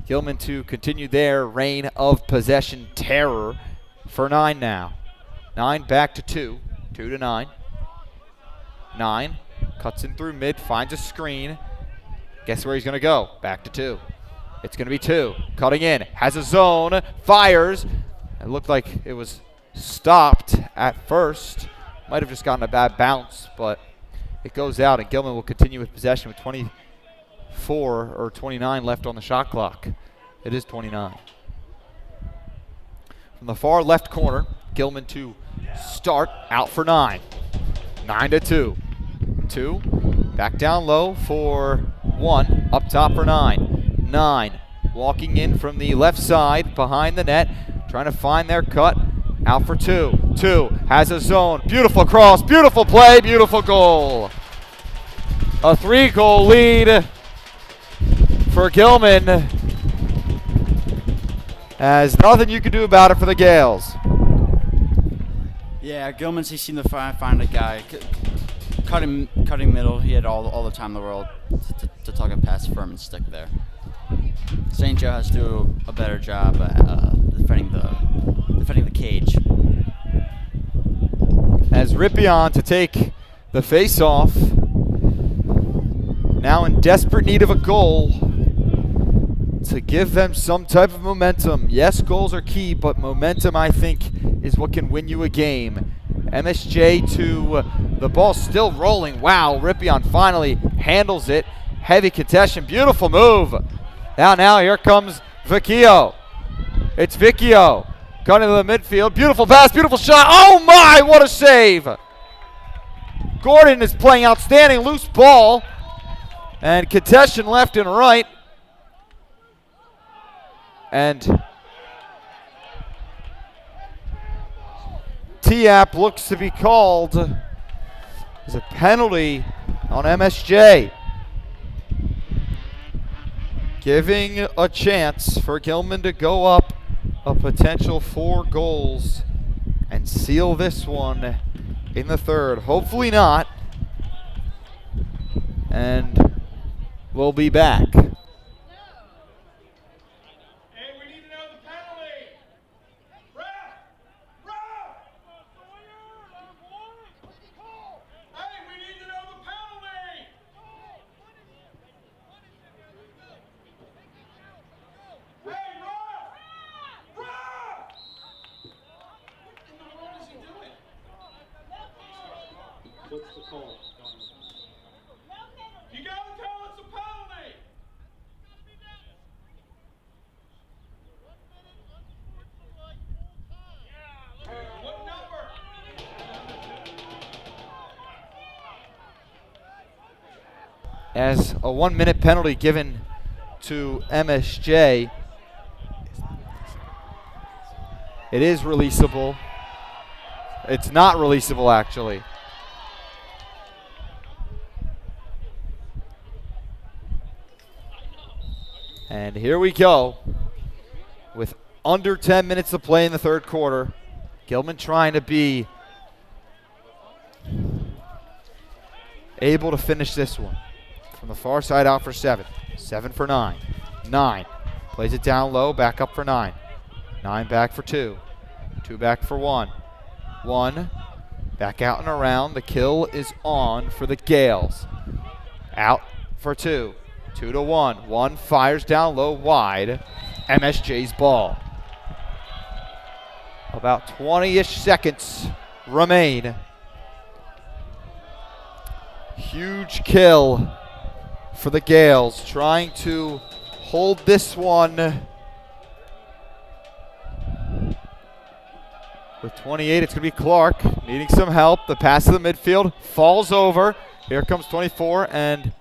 Gilman to continue their reign of possession terror for 9 now. 9 back to 2. 2 to 9. 9 cuts in through mid, finds a screen. Guess where he's going to go? Back to 2. It's going to be 2. Cutting in, has a zone, fires. It looked like it was stopped at first. Might have just gotten a bad bounce, but it goes out, and Gilman will continue with possession with 24 or 29 left on the shot clock. It is 29. From the far left corner, Gilman to start, out for 9. 9-2. 2, back down low for 1, up top for 9. 9, walking in from the left side, behind the net, trying to find their cut, out for 2. 2, has a zone, beautiful cross, beautiful play, beautiful goal. A 3-goal lead for Gilman, as nothing you can do about it for the Gales. Yeah, Gilman's, he seemed to find a guy. Cutting middle, he had all the time in the world to tuck it past firm and stick there. St. Joe has to do a better job defending the cage. As Rippion to take the face-off, now in desperate need of a goal to give them some type of momentum. Yes, goals are key, but momentum, I think, is what can win you a game. MSJ to the ball still rolling. Wow, Rippion finally handles it. Heavy contestation, beautiful move. Now here comes Vecchio. It's Vecchio cutting to the midfield. Beautiful pass, beautiful shot. Oh my, what a save. Gordon is playing outstanding, loose ball. And contestation left and right. And T-App looks to be called as a penalty on MSJ, giving a chance for Gilman to go up a potential 4 goals and seal this one in the third. Hopefully not. And we'll be back. What's the call? You gotta tell us a penalty! What number? As a 1-minute penalty given to MSJ, it is releasable. It's not releasable, actually. And here we go with under 10 minutes to play in the third quarter. Gilman trying to be able to finish this one. From the far side, out for 7. 7 for 9. 9 plays it down low, back up for 9. 9 back for 2. 2 back for 1. 1 back out and around. The kill is on for the Gales. Out for 2. 2 to 1. 1 fires down low, wide. MSJ's ball. About 20-ish seconds remain. Huge kill for the Gales, trying to hold this one with 28. It's going to be Clark needing some help. The pass to the midfield falls over. Here comes 24, and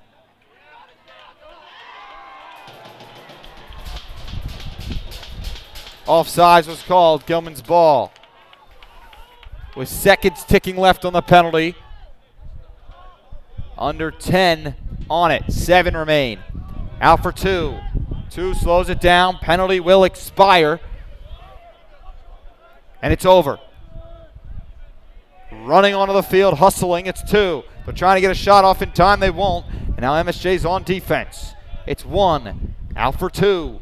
offsides was called. Gilman's ball. With seconds ticking left on the penalty. Under 10 on it. 7 remain. Out for 2. 2 slows it down. Penalty will expire. And it's over. Running onto the field, hustling. It's 2. They're trying to get a shot off in time. They won't. And now MSJ's on defense. It's 1. Out for 2.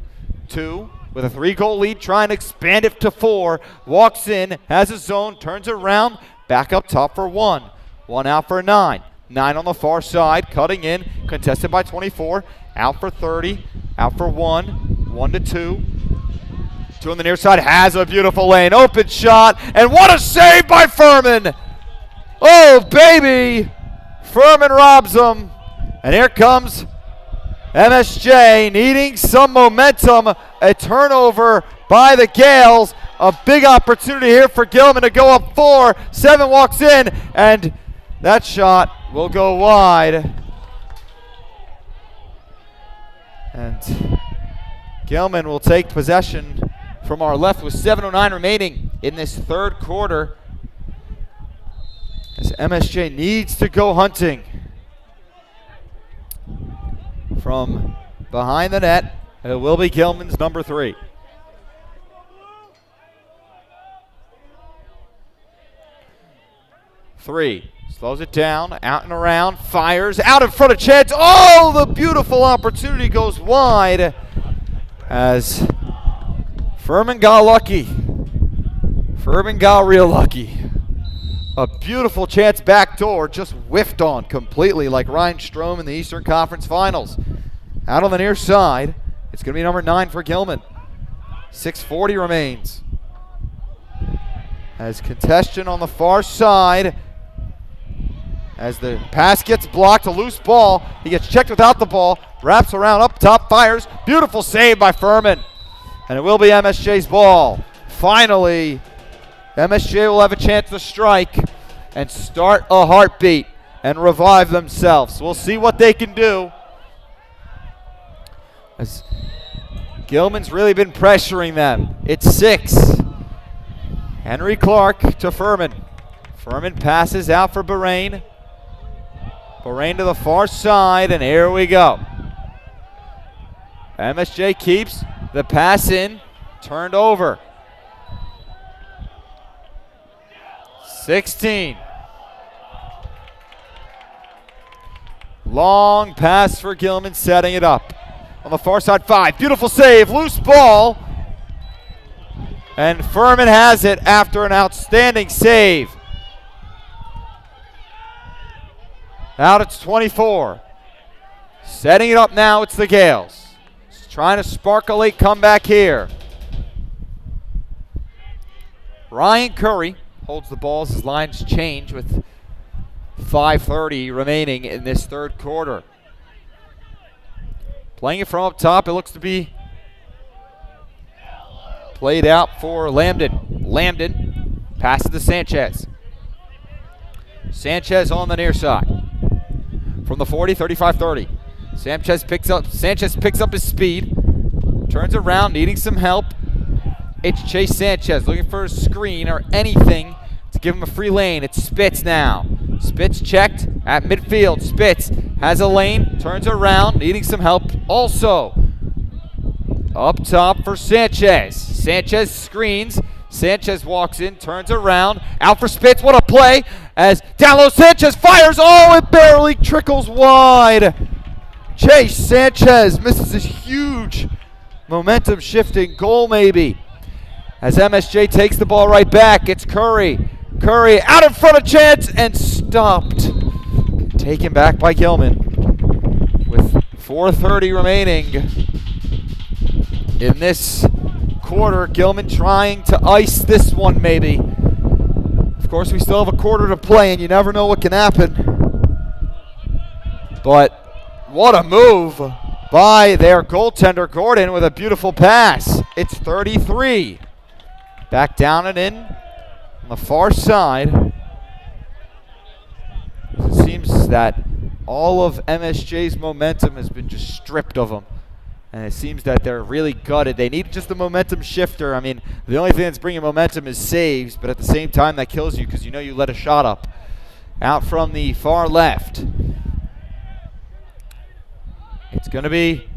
2 with a 3-goal lead, trying to expand it to 4. Walks in, has a zone, turns around. Back up top for 1. 1 out for 9. 9 on the far side, cutting in, contested by 24. Out for 30, out for 1, 1 to 2. Two on the near side, has a beautiful lane. Open shot, and what a save by Furman. Oh, baby. Furman robs them. And here comes MSJ needing some momentum. A turnover by the Gales. A big opportunity here for Gilman to go up 4. 7 walks in, and that shot will go wide. And Gilman will take possession from our left with 7:09 remaining in this third quarter, as MSJ needs to go hunting. From behind the net, it will be Gilman's number 3. Slows it down, out and around, fires, out in front of Chance. Oh, the beautiful opportunity goes wide as Furman got lucky. Furman got real lucky. A beautiful Chance backdoor, just whiffed on completely like Ryan Strome in the Eastern Conference Finals. Out on the near side, it's going to be number 9 for Gilman. 6:40 remains. As contention on the far side, as the pass gets blocked, a loose ball. He gets checked without the ball, wraps around up top, fires. Beautiful save by Furman. And it will be MSJ's ball. Finally, MSJ will have a chance to strike and start a heartbeat and revive themselves. We'll see what they can do, as Gilman's really been pressuring them. It's 6. Henry Clark to Furman. Furman passes out for Bahrain. Bahrain to the far side, and here we go. MSJ keeps the pass in, turned over. 16. Long pass for Gilman, setting it up. On the far side, 5. Beautiful save, loose ball. And Furman has it after an outstanding save. Out it's 24. Setting it up now, it's the Gales. Trying to spark a late comeback here. Ryan Curry holds the ball as his lines change with 5:30 remaining in this third quarter. Playing it from up top, it looks to be played out for Lambden. Lambden passes to Sanchez. Sanchez on the near side. From the 40, 35-30. Sanchez picks up his speed. Turns around, needing some help. It's Chase Sanchez looking for a screen or anything to give him a free lane. It's Spitz now. Spitz checked at midfield. Spitz has a lane, turns around, needing some help also. Up top for Sanchez. Sanchez screens. Sanchez walks in, turns around, out for Spitz. What a play as down low Sanchez fires. Oh, it barely trickles wide. Chase Sanchez misses this huge momentum shifting goal maybe. As MSJ takes the ball right back, it's Curry. Curry out in front of Chance and stopped. Taken back by Gilman with 4:30 remaining in this quarter. Gilman trying to ice this one maybe. Of course, we still have a quarter to play and you never know what can happen. But what a move by their goaltender Gordon with a beautiful pass. It's 33. Back down and in on the far side. It seems that all of MSJ's momentum has been just stripped of them. And it seems that they're really gutted. They need just a momentum shifter. I mean, the only thing that's bringing momentum is saves, but at the same time that kills you because you know you let a shot up. Out from the far left. It's going to be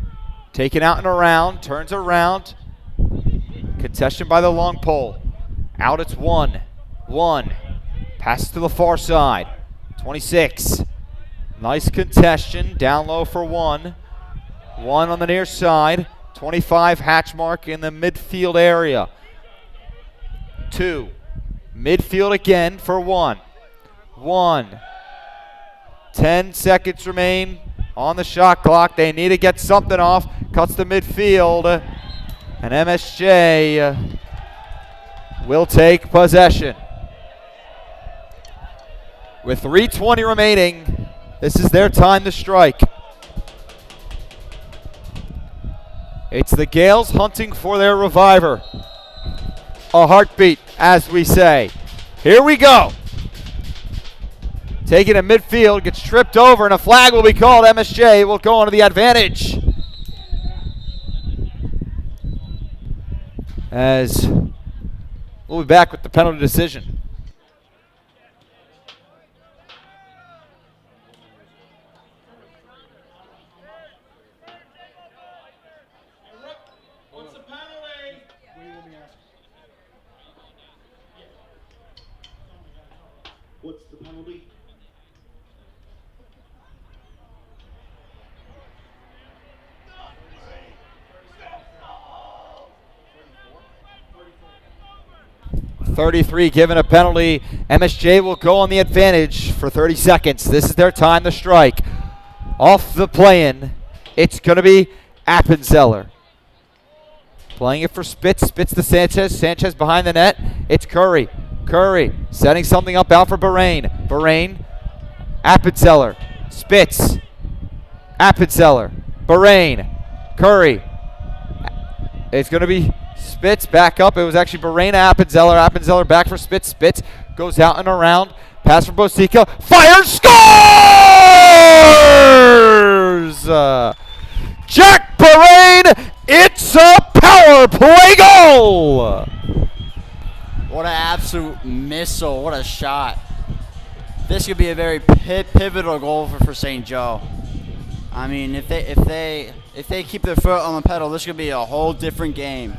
taken out and around, turns around. Contested by the long pole. Out it's 1. Passes to the far side. 26. Nice contention. Down low for 1. 1 on the near side. 25 hatch mark in the midfield area. 2. Midfield again for 1. 10 seconds remain on the shot clock. They need to get something off. Cuts to midfield. And MSJ will take possession. With 3:20 remaining, this is their time to strike. It's the Gales hunting for their reviver. A heartbeat, as we say. Here we go. Taking it midfield, gets tripped over, and a flag will be called. MSJ will go onto the advantage. As we'll be back with the penalty decision. What's the penalty? What's the penalty? .33 given a penalty. MSJ will go on the advantage for 30 seconds. This is their time to strike. Off the play-in, it's going to be Appenzeller. Playing it for Spitz. Spitz to Sanchez. Sanchez behind the net. It's Curry. Curry setting something up out for Bahrain. Bahrain. Appenzeller. Spitz. Appenzeller. Bahrain. Curry. It's going to be Spitz back up. It was actually Bahrain, Appenzeller. Appenzeller back for Spitz. Spitz goes out and around. Pass for Bosica. Fires. Scores! Jack Bahrain. It's a power play goal. What an absolute missile. What a shot. This could be a very pivotal goal for St. Joe. I mean, if they keep their foot on the pedal, this could be a whole different game.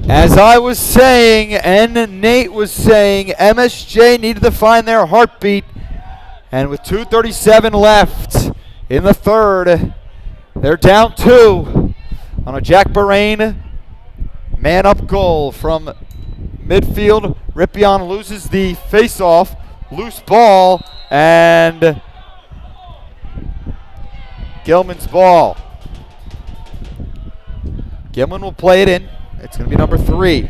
As I was saying, and Nate was saying, MSJ needed to find their heartbeat. And with 2:37 left in the third, they're down 2 on a Jack Bahrain man-up goal from midfield. Ripion loses the face-off, loose ball, and Gilman's ball. Gilman will play it in. It's going to be number 3.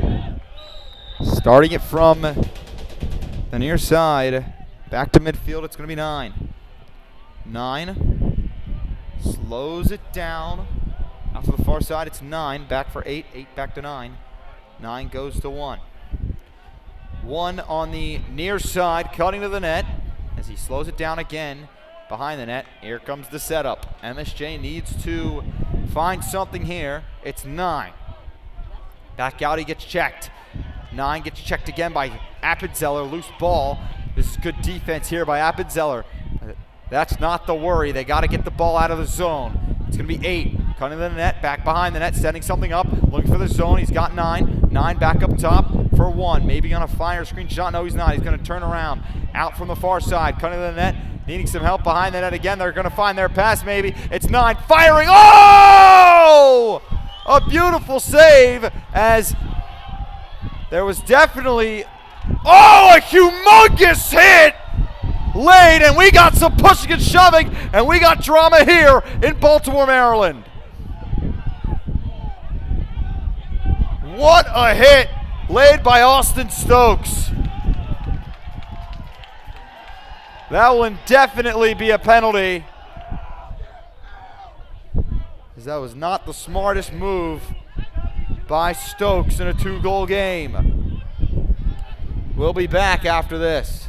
Starting it from the near side. Back to midfield, it's going to be 9. 9. Slows it down. Out to the far side, it's 9. Back for 8. 8 back to 9. 9 goes to 1. 1 on the near side, cutting to the net. As he slows it down again. Behind the net, here comes the setup. MSJ needs to find something here. It's 9. Back out, he gets checked. 9 gets checked again by Appenzeller. Loose ball. This is good defense here by Appenzeller. That's not the worry. They got to get the ball out of the zone. It's going to be 8. Cutting to the net, back behind the net, setting something up. Looking for the zone. He's got 9. 9 back up top for 1. Maybe on a fire screen shot. No, he's not. He's going to turn around. Out from the far side. Cutting to the net. Needing some help behind the net again. They're going to find their pass maybe. It's 9. Firing. Oh! A beautiful save as there was definitely, a humongous hit late, and we got some pushing and shoving, and we got drama here in Baltimore, Maryland. What a hit laid by Austin Stokes. That will indefinitely be a penalty, as that was not the smartest move by Stokes in a 2-goal game. We'll be back after this.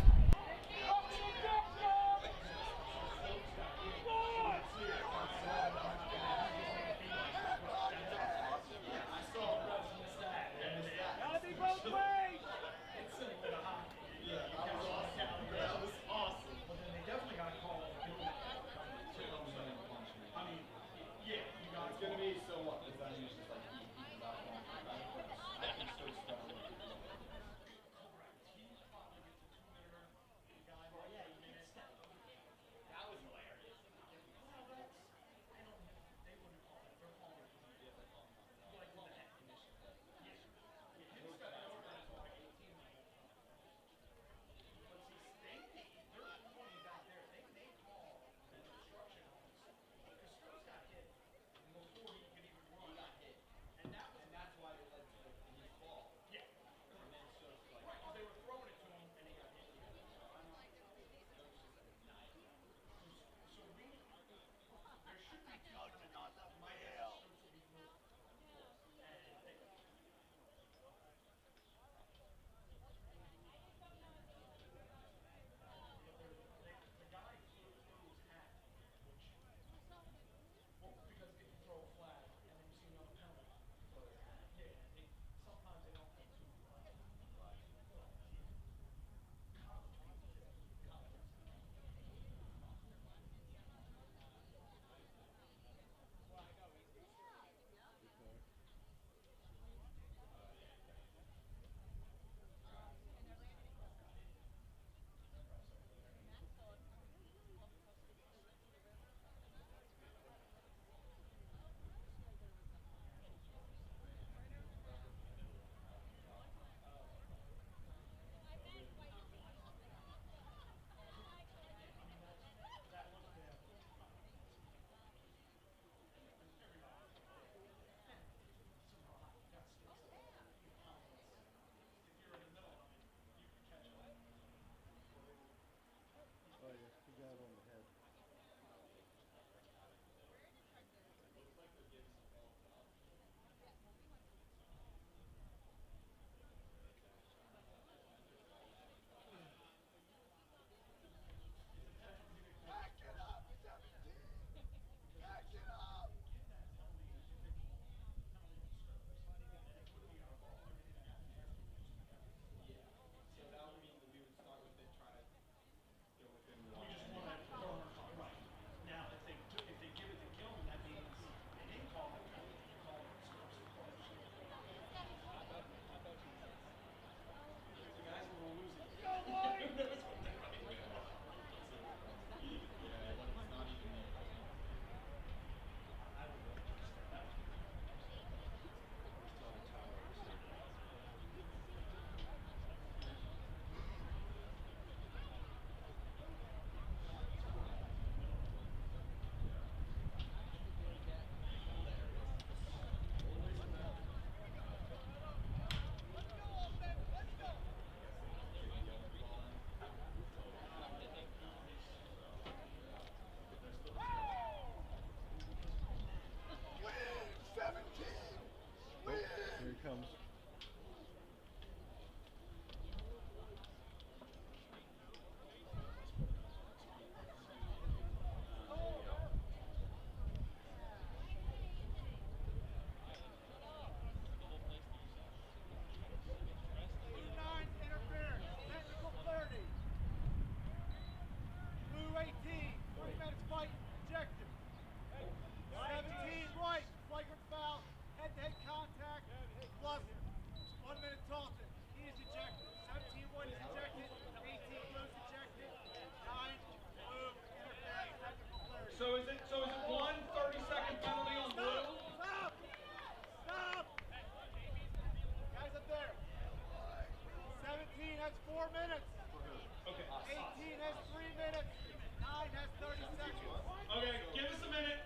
Okay, give us a minute.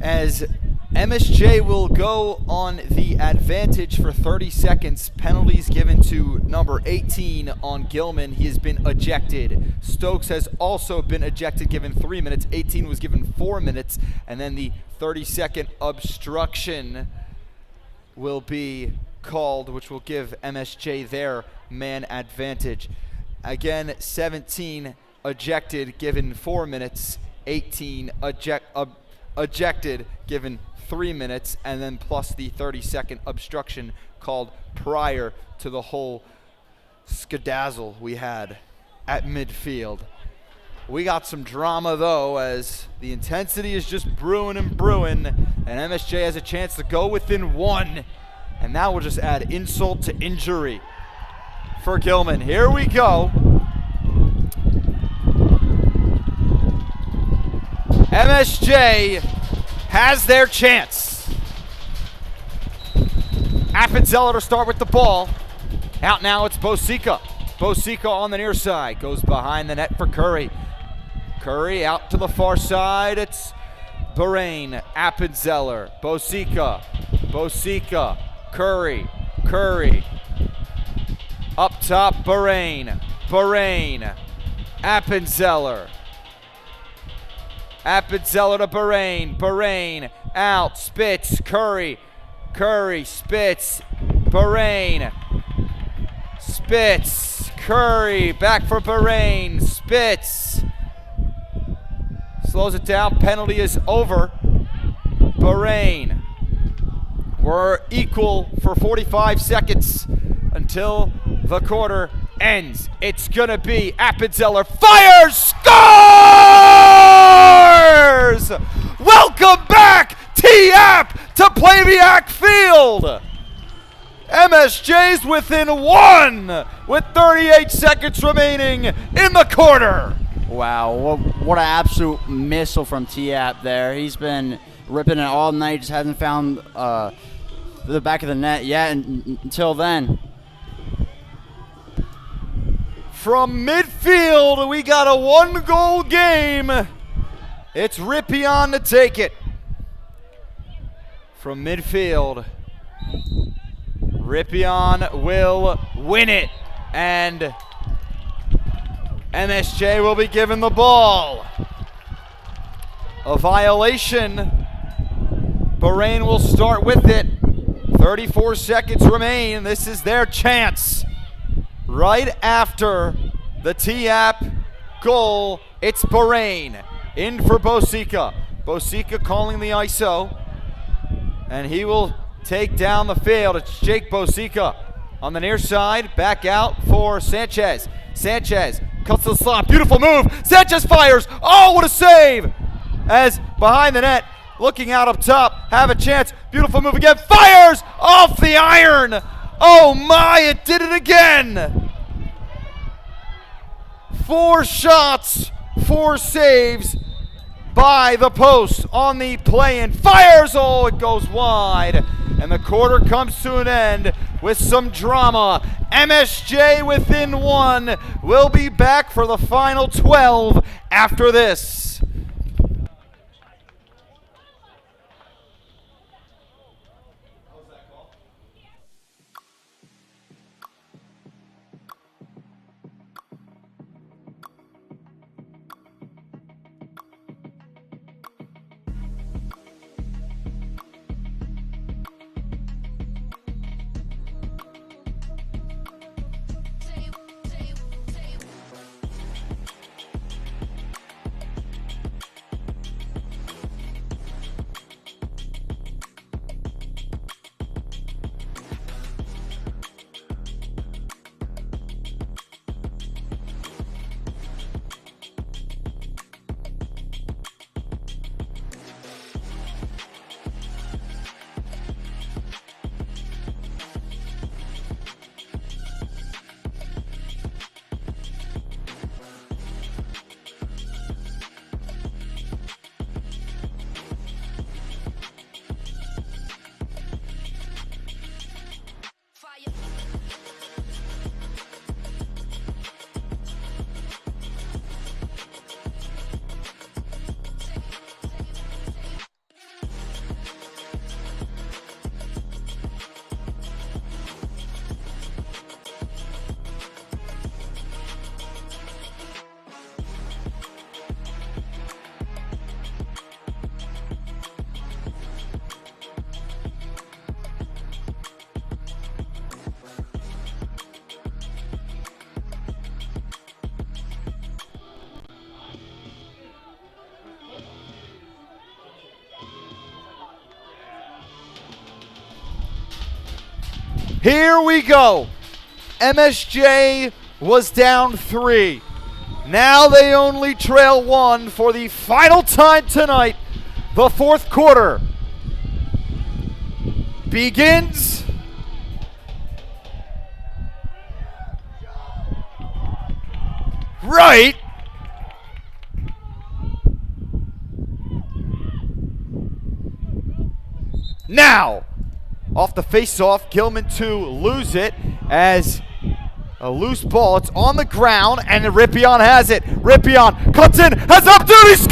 As MSJ will go on the advantage for 30 seconds. Penalties given to number 18 on Gilman. He has been ejected. Stokes has also been ejected, given 3 minutes. 18 was given 4 minutes. And then the 30-second obstruction will be called, which will give MSJ their man advantage. Again, 17 ejected, given 4 minutes. 18 ejected, given 3 minutes, and then plus the 30-second obstruction called prior to the whole skedazzle we had at midfield. We got some drama, though, as the intensity is just brewing and brewing, and MSJ has a chance to go within one, and that will just add insult to injury for Gilman. Here we go. MSJ has their chance. Appenzeller to start with the ball. Out now, it's Bosica. Bosica on the near side. Goes behind the net for Curry. Curry out to the far side. It's Bahrain. Appenzeller. Bosica. Bosica. Curry. Curry. Up top, Bahrain. Bahrain. Appenzeller. Appenzeller to Bahrain. Bahrain out. Spitz. Curry. Curry. Spitz. Bahrain. Spitz. Curry. Back for Bahrain. Spitz. Slows it down. Penalty is over. Bahrain. We're equal for 45 seconds until the quarter ends. It's gonna be Appenzeller fires, scores! Welcome back, T-App, to Plaviac Field. MSJ's within one with 38 seconds remaining in the quarter. Wow, what an absolute missile from T-App there. He's been ripping it all night, just hasn't found the back of the net yet until then. From midfield, we got a one-goal game. It's Rippion to take it. From midfield, Rippion will win it. And MSJ will be given the ball. A violation. Bahrain will start with it. 34 seconds remain. This is their chance. Right after the T-App goal, it's Bahrain. In for Bosica. Bosica calling the ISO. And he will take down the field. It's Jake Bosica on the near side. Back out for Sanchez. Sanchez cuts to the slot. Beautiful move. Sanchez fires. Oh, what a save. As behind the net, looking out up top, have a chance. Beautiful move again. Fires off the iron. Oh my, it did it again. 4 shots, 4 saves. by the post on the play-in. Fires! Oh, it goes wide. And the quarter comes to an end with some drama. MSJ within one. We'll be back for the final 12 after this. Here we go. MSJ was down 3. Now they only trail 1 for the final time tonight. The fourth quarter begins right now. Off the face-off, Gilman to lose it as a loose ball. It's on the ground, and Rippion has it. Rippion cuts in, has opportunity, scores!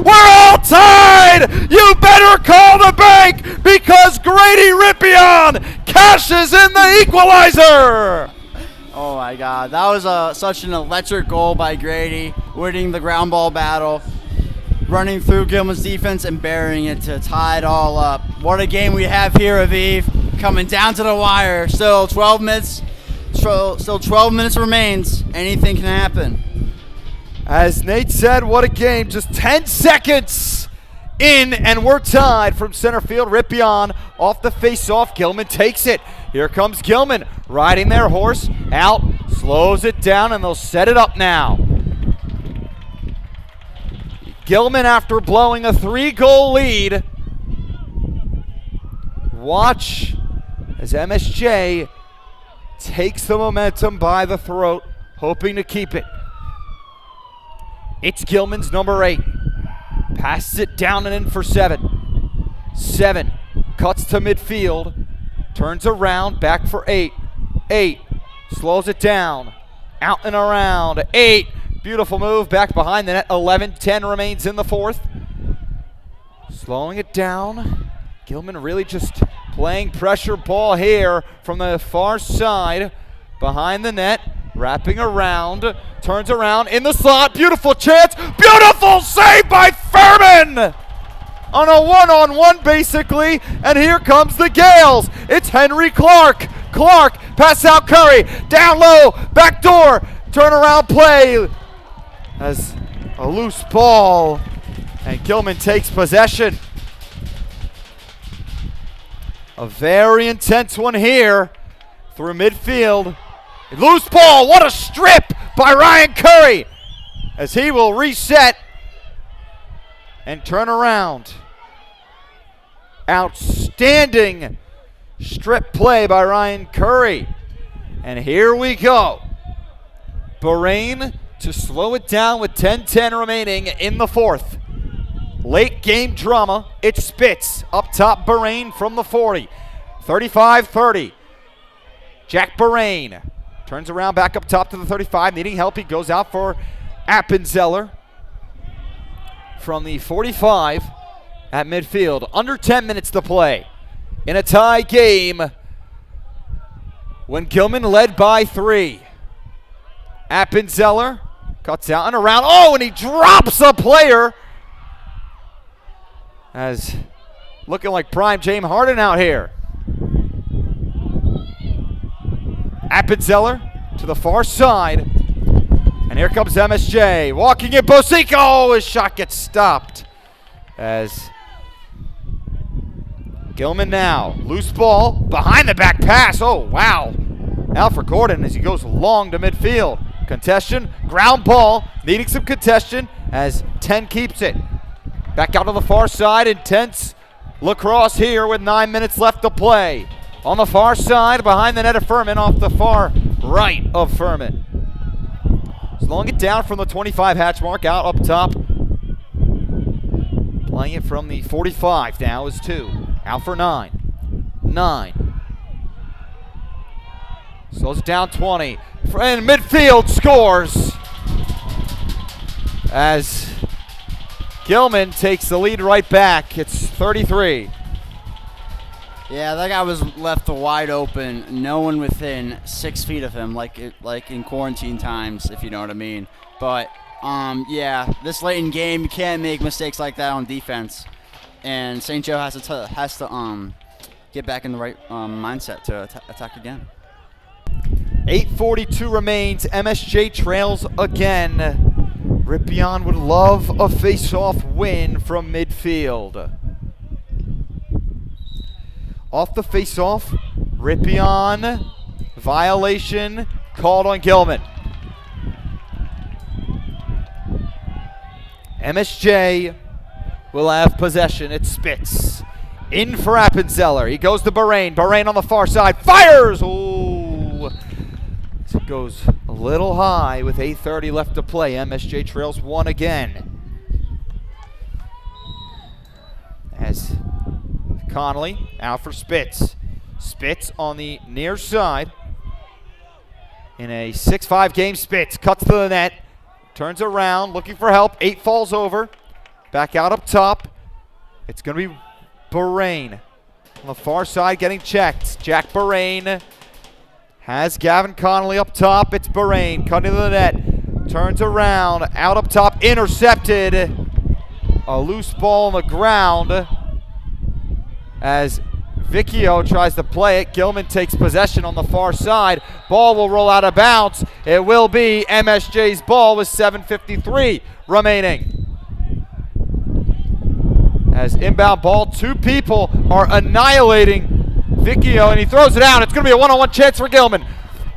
We're all tied! You better call the bank because Grady Rippion cashes in the equalizer! Oh my God, that was such an electric goal by Grady, winning the ground ball battle, running through Gilman's defense and burying it to tie it all up. What a game we have here, Aviv. Coming down to the wire. Still 12 minutes. Still 12 minutes remains. Anything can happen. As Nate said, what a game. Just 10 seconds in, and we're tied from center field. Rippion off the face-off. Gilman takes it. Here comes Gilman, riding their horse out, slows it down, and they'll set it up now. Gilman, after blowing a 3-goal lead, watch as MSJ takes the momentum by the throat, hoping to keep it. It's Gilman's number 8. Passes it down and in for 7. 7 cuts to midfield, turns around, back for 8. 8 slows it down, out and around. 8. Beautiful move back behind the net. 11-10 remains in the fourth. Slowing it down. Gilman really just playing pressure ball here from the far side behind the net. Wrapping around. Turns around in the slot. Beautiful chance. Beautiful save by Furman! On a one-on-one basically. And here comes the Gales. It's Henry Clark. Clark pass out Curry. Down low. Back door. Turnaround play. As a loose ball, and Gilman takes possession. A very intense one here through midfield. Loose ball, what a strip by Ryan Curry as he will reset and turn around. Outstanding strip play by Ryan Curry. And here we go. Bahrain to slow it down with 10-10 remaining in the fourth. Late game drama. It spits up top. Bahrain from the 40. 35-30. Jack Bahrain turns around back up top to the 35. Needing help. He goes out for Appenzeller from the 45 at midfield. Under 10 minutes to play in a tie game when Gilman led by 3. Appenzeller cuts out and around. Oh, and he drops a player. As looking like prime James Harden out here. Appenzeller to the far side. And here comes MSJ. Walking in Bosico. Oh, his shot gets stopped. As Gilman now. Loose ball. Behind the back pass. Oh, wow. Out for Gordon as he goes long to midfield. Congestion. Ground ball. Needing some congestion as 10 keeps it. Back out to the far side. Intense lacrosse here with 9 minutes left to play. On the far side, behind the net of Furman, off the far right of Furman. Slowing it down from the 25 hatch mark, out up top. Playing it from the 45 now is 2. Out for 9. 9. Slows it down 20. And midfield scores. As Gilman takes the lead right back. It's 33. Yeah, that guy was left wide open. No one within 6 feet of him, like in quarantine times, if you know what I mean. But yeah, this late in game, you can't make mistakes like that on defense. And St. Joe has to get back in the right mindset to attack again. 8:42 remains. MSJ trails again. Rippion would love a face-off win from midfield. Off the face-off, Rippion, violation called on Gilman. MSJ will have possession. It spits. In for Appenzeller. He goes to Bahrain. Bahrain on the far side. Fires! Ooh. It goes a little high with 8:30 left to play. MSJ trails 1 again. As Connolly out for Spitz. Spitz on the near side. In a 6-5 game, Spitz cuts to the net. Turns around, looking for help. 8 falls over. Back out up top. It's going to be Bahrain. On the far side getting checked. Jack Bahrain has Gavin Connolly up top. It's Bahrain cutting to the net. Turns around, out up top, intercepted. A loose ball on the ground. As Vicchio tries to play it, Gilman takes possession on the far side. Ball will roll out of bounds. It will be MSJ's ball with 7:53 remaining. As inbound ball, 2 people are annihilating Vicchio, and he throws it out. It's going to be a one-on-one chance for Gilman.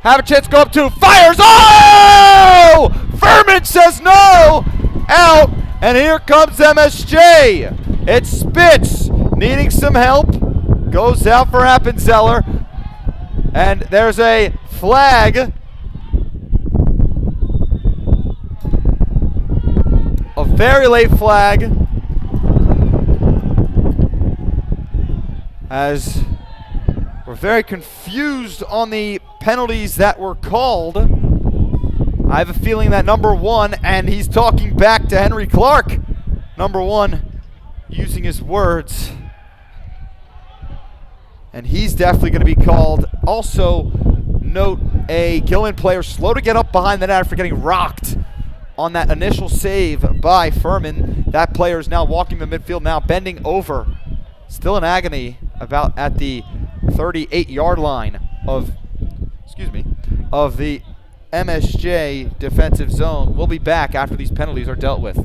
Have a chance to go up 2. Fires! Oh! Furman says no! Out, and here comes MSJ. It Spitz. Needing some help, goes out for Appenzeller, and there's a flag. A very late flag. As we're very confused on the penalties that were called. I have a feeling that number 1, and he's talking back to Henry Clark. Number 1 using his words. And he's definitely going to be called. Also, note a Gilman player slow to get up behind the net after getting rocked on that initial save by Furman. That player is now walking the midfield, now bending over. Still in agony about at the 38-yard line of the MSJ defensive zone. We'll be back after these penalties are dealt with.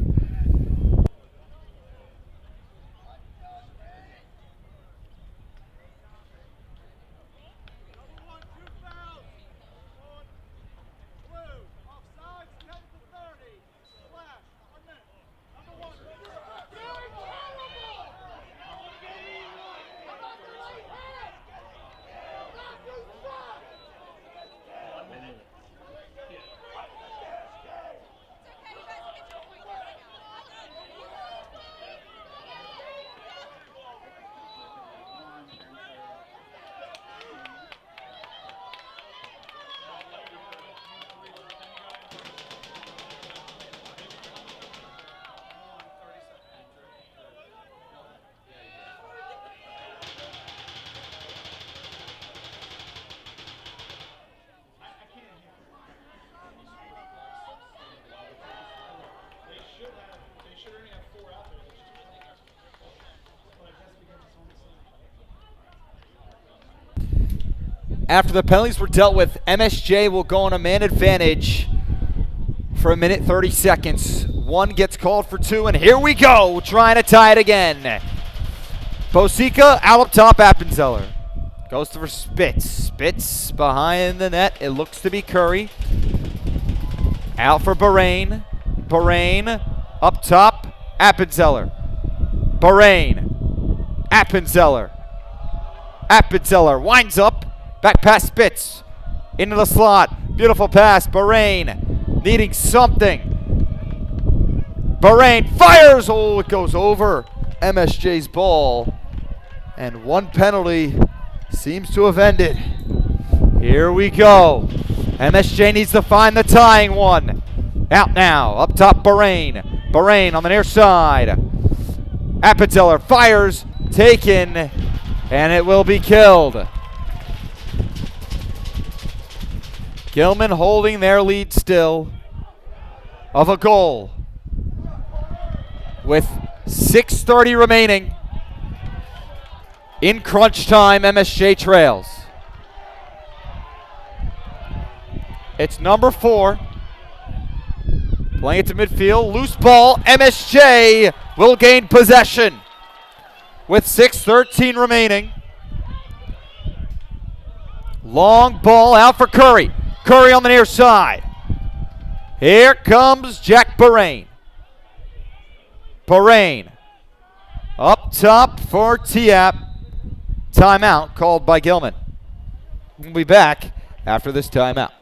After the penalties were dealt with, MSJ will go on a man advantage for a minute 30 seconds. One gets called for two, and here we go, trying to tie it again. Bosica out up top, Appenzeller. Goes for Spitz. Spitz behind the net. It looks to be Curry. Out for Bahrain. Bahrain up top, Appenzeller. Bahrain. Appenzeller. Appenzeller winds up. Back past Spitz. Into the slot. Beautiful pass. Bahrain needing something. Bahrain fires. Oh, it goes over MSJ's ball. And one penalty seems to have ended. Here we go. MSJ needs to find the tying one. Out now. Up top, Bahrain. Bahrain on the near side. Appenzeller fires. Taken. And it will be killed. Gilman holding their lead still of a goal. With 6:30 remaining. In crunch time, MSJ trails. It's number 4. Playing it to midfield. Loose ball. MSJ will gain possession. With 6:13 remaining. Long ball out for Curry. Curry on the near side. Here comes Jack Bahrain. Bahrain up top for Tiap. Timeout called by Gilman. We'll be back after this timeout.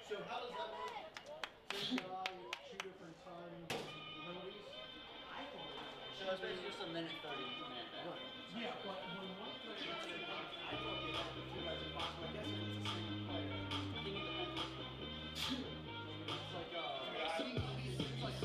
So how does that work? Two different time penalties? So it's basically just a minute 30 minute. Yeah, but when one player gets in the box, I thought they had the two guys in the box, but I guess it's the same player. It's like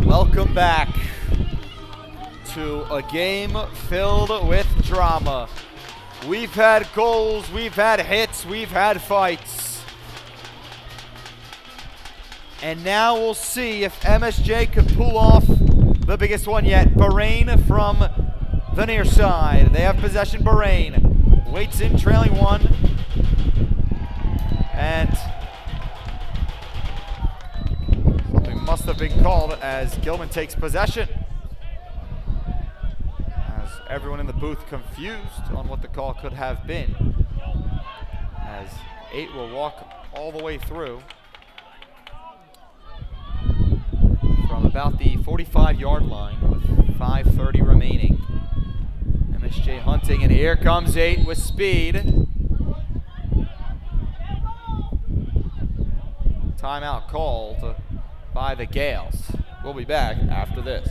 Welcome back to a game filled with drama. We've had goals, we've had hits, we've had fights. And now we'll see if MSJ can pull off the biggest one yet. Bahrain from the near side. They have possession. Bahrain waits in, trailing one. And something must have been called as Gilman takes possession. As everyone in the booth confused on what the call could have been. As 8 will walk all the way through. From about the 45-yard line with 5:30 remaining. MSJ hunting, and here comes 8 with speed. Timeout called by the Gales. We'll be back after this.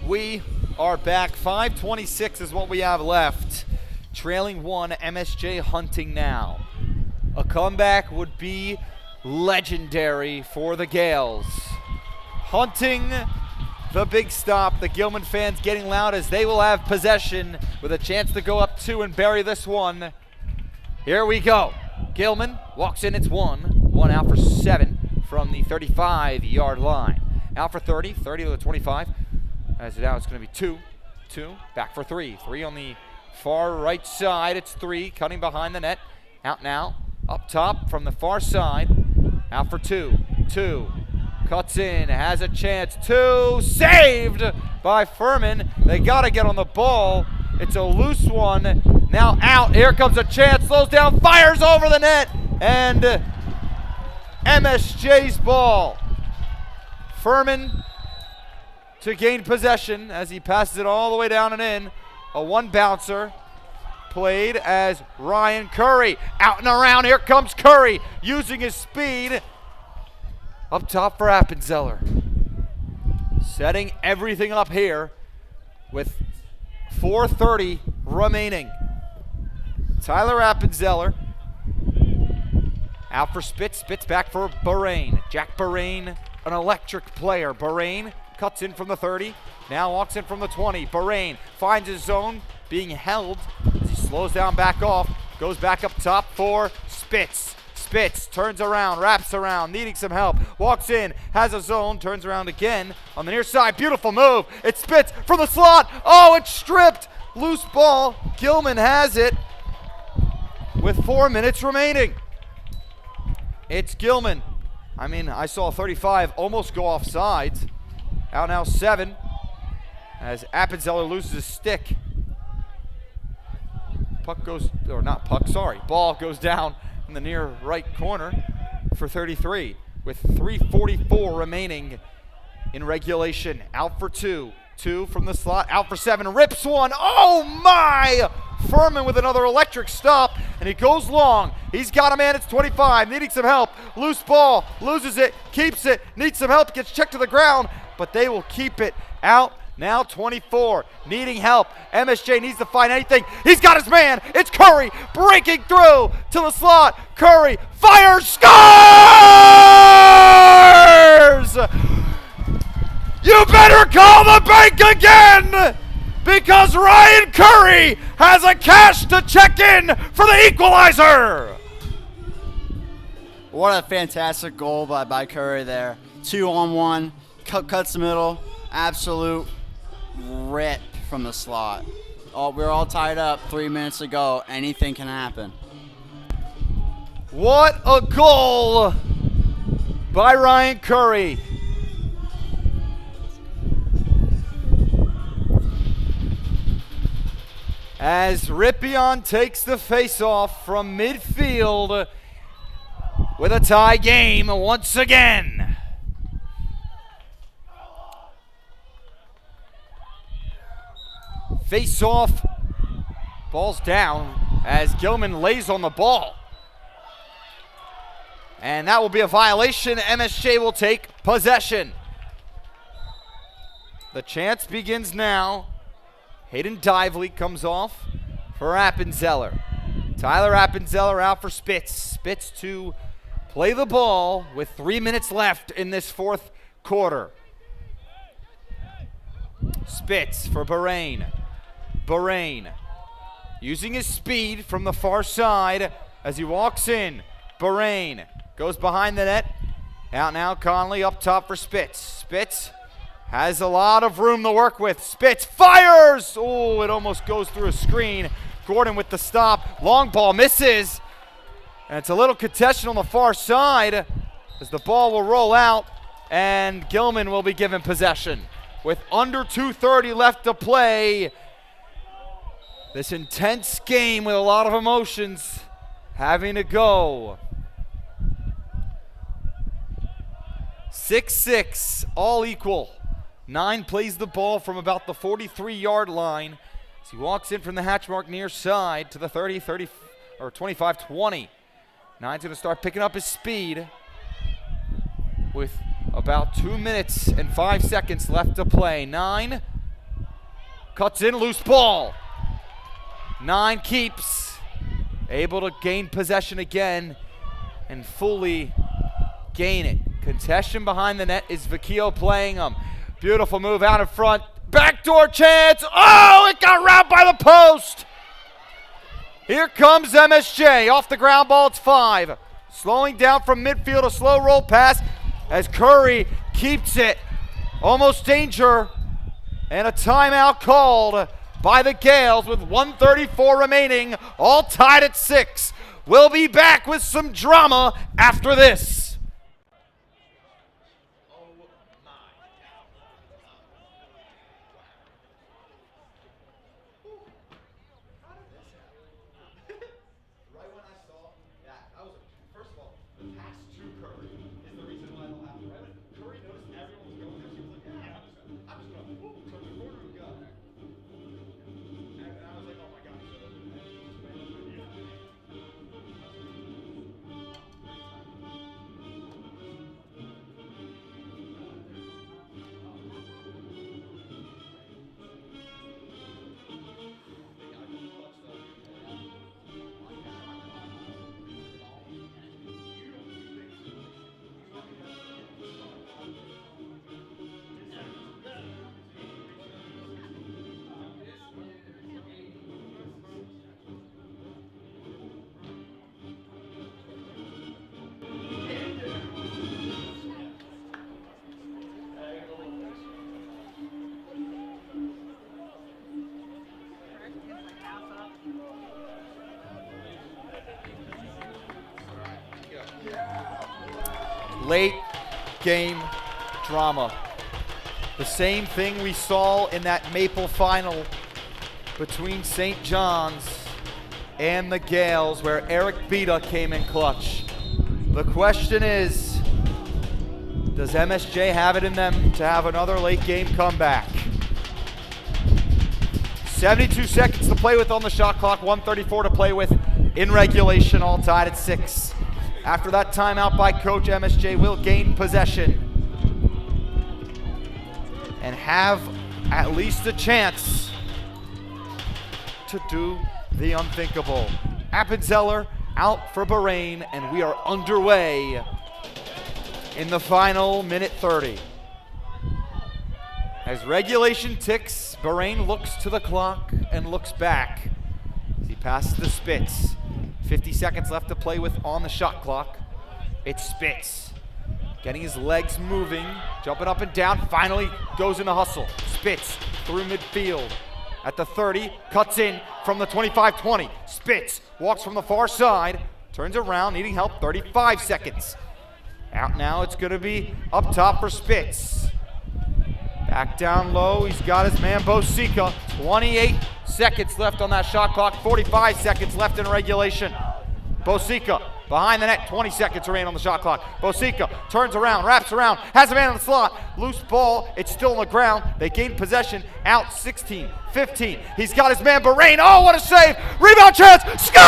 We are back. 5:26 is what we have left. Trailing 1, MSJ hunting now. A comeback would be legendary for the Gales. Hunting the big stop. The Gilman fans getting loud as they will have possession with a chance to go up 2 and bury this one. Here we go. Gilman walks in, it's 1 out for 7 from the 35-yard line. Out for 30 to the 25. As now it's going to be 2, back for 3 on the far right side. It's 3 cutting behind the net. Out now, up top from the far side. Out for 2, cuts in, has a chance. 2, saved by Furman. They got to get on the ball. It's a loose one. Now out. Here comes a chance. Slows down, fires over the net, and MSJ's ball. Furman to gain possession as he passes it all the way down and in. A 1 bouncer played as Ryan Curry. Out and around. Here comes Curry using his speed. Up top for Appenzeller. Setting everything up here with 4:30 remaining. Tyler Appenzeller out for Spitz. Spitz back for Bahrain. Jack Bahrain, an electric player. Bahrain cuts in from the 30. Now walks in from the 20. Bahrain finds his zone, being held as he slows down, back off. Goes back up top for Spitz. Spitz turns around, wraps around, needing some help. Walks in, has a zone, turns around again on the near side. Beautiful move. It's Spitz from the slot. Oh, it's stripped. Loose ball. Gilman has it with 4 minutes remaining. It's Gilman. I mean, I saw 35 almost go off sides. Out now 7 as Appenzeller loses his stick. Ball goes down in the near right corner for 33 with 3:44 remaining in regulation. Out for 2 from the slot, out for 7, rips one. Oh my! Furman with another electric stop, and he goes long. He's got a man, it's 25, needing some help. Loose ball, loses it, keeps it, needs some help, gets checked to the ground, but they will keep it. Out now 24, needing help. MSJ needs to find anything. He's got his man, it's Curry, breaking through to the slot. Curry fires, scores! You better call the bank again, because Ryan Curry has a cash to check in for the equalizer. What a fantastic goal by Curry there. 2-on-1, cuts the middle, absolute rip from the slot. We're all tied up 3 minutes to go. Anything can happen. What a goal by Ryan Curry. As Rippion takes the face-off from midfield with a tie game once again. Face-off, ball's down as Gilman lays on the ball. And that will be a violation. MSJ will take possession. The chance begins now. Hayden Dively comes off for Appenzeller. Tyler Appenzeller out for Spitz. Spitz to play the ball with 3 minutes left in this fourth quarter. Spitz for Bahrain. Bahrain using his speed from the far side as he walks in. Bahrain goes behind the net. Out now Conley up top for Spitz. Spitz has a lot of room to work with. Spitz fires! Oh, it almost goes through a screen. Gordon with the stop. Long ball misses. And it's a little contention on the far side as the ball will roll out and Gilman will be given possession. With under 2:30 left to play, this intense game with a lot of emotions having to go. 6-6, all equal. 9 plays the ball from about the 43-yard line as he walks in from the hatch mark near side to the 30 or 25-20. 9's going to start picking up his speed with about 2 minutes and 5 seconds left to play. 9 Cuts in, loose ball. 9 keeps. Able to gain possession again and fully gain it. Contention behind the net is Vecchio playing them. Beautiful move out in front. Backdoor chance. Oh, it got round by the post. Here comes MSJ. Off the ground ball, it's 5. Slowing down from midfield, a slow roll pass as Curry keeps it. Almost danger. And a timeout called by the Gales with 1:34 remaining, all tied at 6. We'll be back with some drama after this. Right when I saw that, I was first of all, the pass to Curry is the reason why it'll happen. Right when Curry noticed everyone was going there, she was like, yeah, I'm just going to turn the corner and go. And I was like, oh my God. Late game drama. The same thing we saw in that Maple final between St. John's and the Gales, where Eric Bita came in clutch. The question is, does MSJ have it in them to have another late game comeback? 72 seconds to play with on the shot clock, 1:34 to play with in regulation, all tied at 6. After that timeout by coach, MSJ will gain possession and have at least a chance to do the unthinkable. Appenzeller out for Bahrain, and we are underway in the final minute 30. As regulation ticks, Bahrain looks to the clock and looks back as he passes the Spitz. 50 seconds left to play with on the shot clock. It's Spitz getting his legs moving, jumping up and down, finally goes in the hustle. Spitz through midfield at the 30, cuts in from the 25-20. Spitz walks from the far side, turns around, needing help, 35 seconds. Out now, it's gonna be up top for Spitz. Back down low, he's got his man Bosica. 28 seconds left on that shot clock, 45 seconds left in regulation. Bosica behind the net, 20 seconds remain on the shot clock. Bosica turns around, wraps around, has a man in the slot. Loose ball, it's still on the ground. They gain possession, out 16, 15. He's got his man Bahrain, oh what a save! Rebound chance, scores!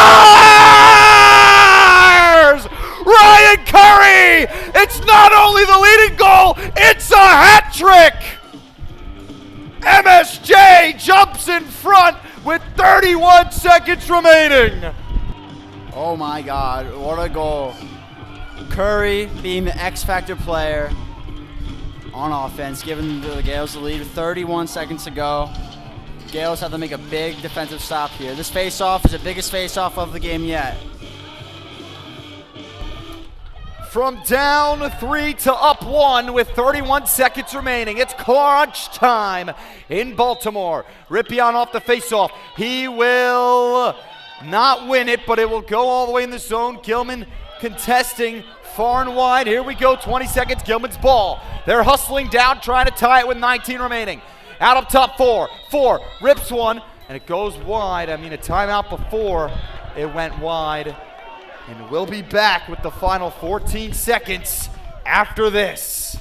Ryan Curry! It's not only the leading goal, it's a hat trick! MSJ jumps in front with 31 seconds remaining. Oh my God, what a goal. Curry being the X-Factor player on offense, giving the Gales the lead with 31 seconds to go. Gales have to make a big defensive stop here. This face-off is the biggest face-off of the game yet. From down 3 to up 1 with 31 seconds remaining. It's crunch time in Baltimore. Rippion off the faceoff. He will not win it, but it will go all the way in the zone. Gilman contesting far and wide. Here we go, 20 seconds, Gilman's ball. They're hustling down, trying to tie it with 19 remaining. Out up top, 4 rips one, and it goes wide. I mean, a timeout before it went wide. And we'll be back with the final 14 seconds after this.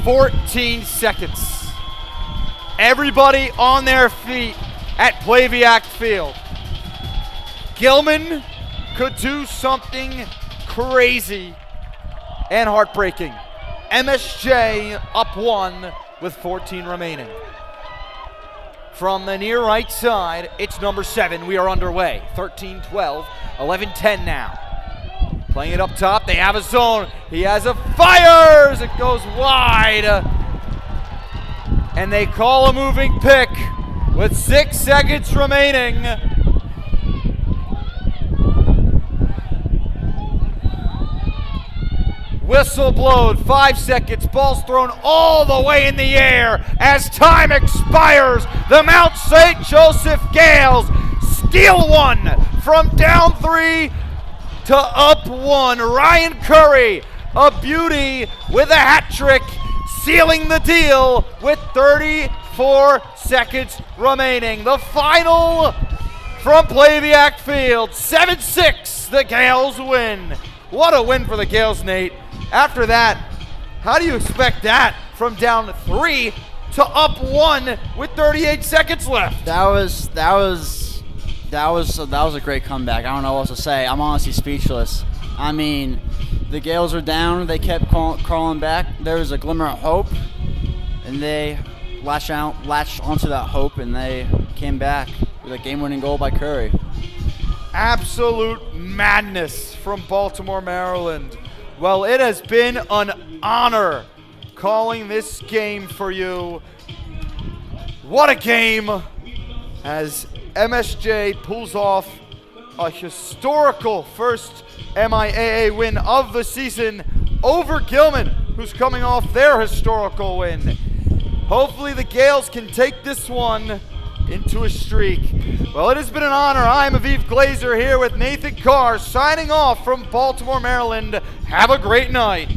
14 seconds. Everybody on their feet at Plaviac Field. Gilman could do something crazy and heartbreaking. MSJ up 1 with 14 remaining. From the near right side, it's number 7. We are underway. 13-12, 11-10 now. Playing it up top, they have a zone. He has a fires, it goes wide. And they call a moving pick with 6 seconds remaining. Whistle blowed, 5 seconds, ball's thrown all the way in the air as time expires. The Mount St. Joseph Gales steal one from down 3 to up 1. Ryan Curry, a beauty with a hat trick, sealing the deal with 34 seconds remaining. The final from Plaviac Field, 7-6, the Gales win. What a win for the Gales, Nate. After that, how do you expect that from down 3 to up 1 with 38 seconds left? That was a great comeback. I don't know what else to say. I'm honestly speechless. I mean, the Gales were down. They kept crawling back. There was a glimmer of hope, and they latched onto that hope, and they came back with a game-winning goal by Curry. Absolute madness from Baltimore, Maryland. Well, it has been an honor calling this game for you. What a game as MSJ pulls off a historical first MIAA win of the season over Gilman, who's coming off their historical win. Hopefully the Gales can take this one into a streak. Well, it has been an honor. I'm Aviv Glazer here with Nathan Carr signing off from Baltimore, Maryland. Have a great night.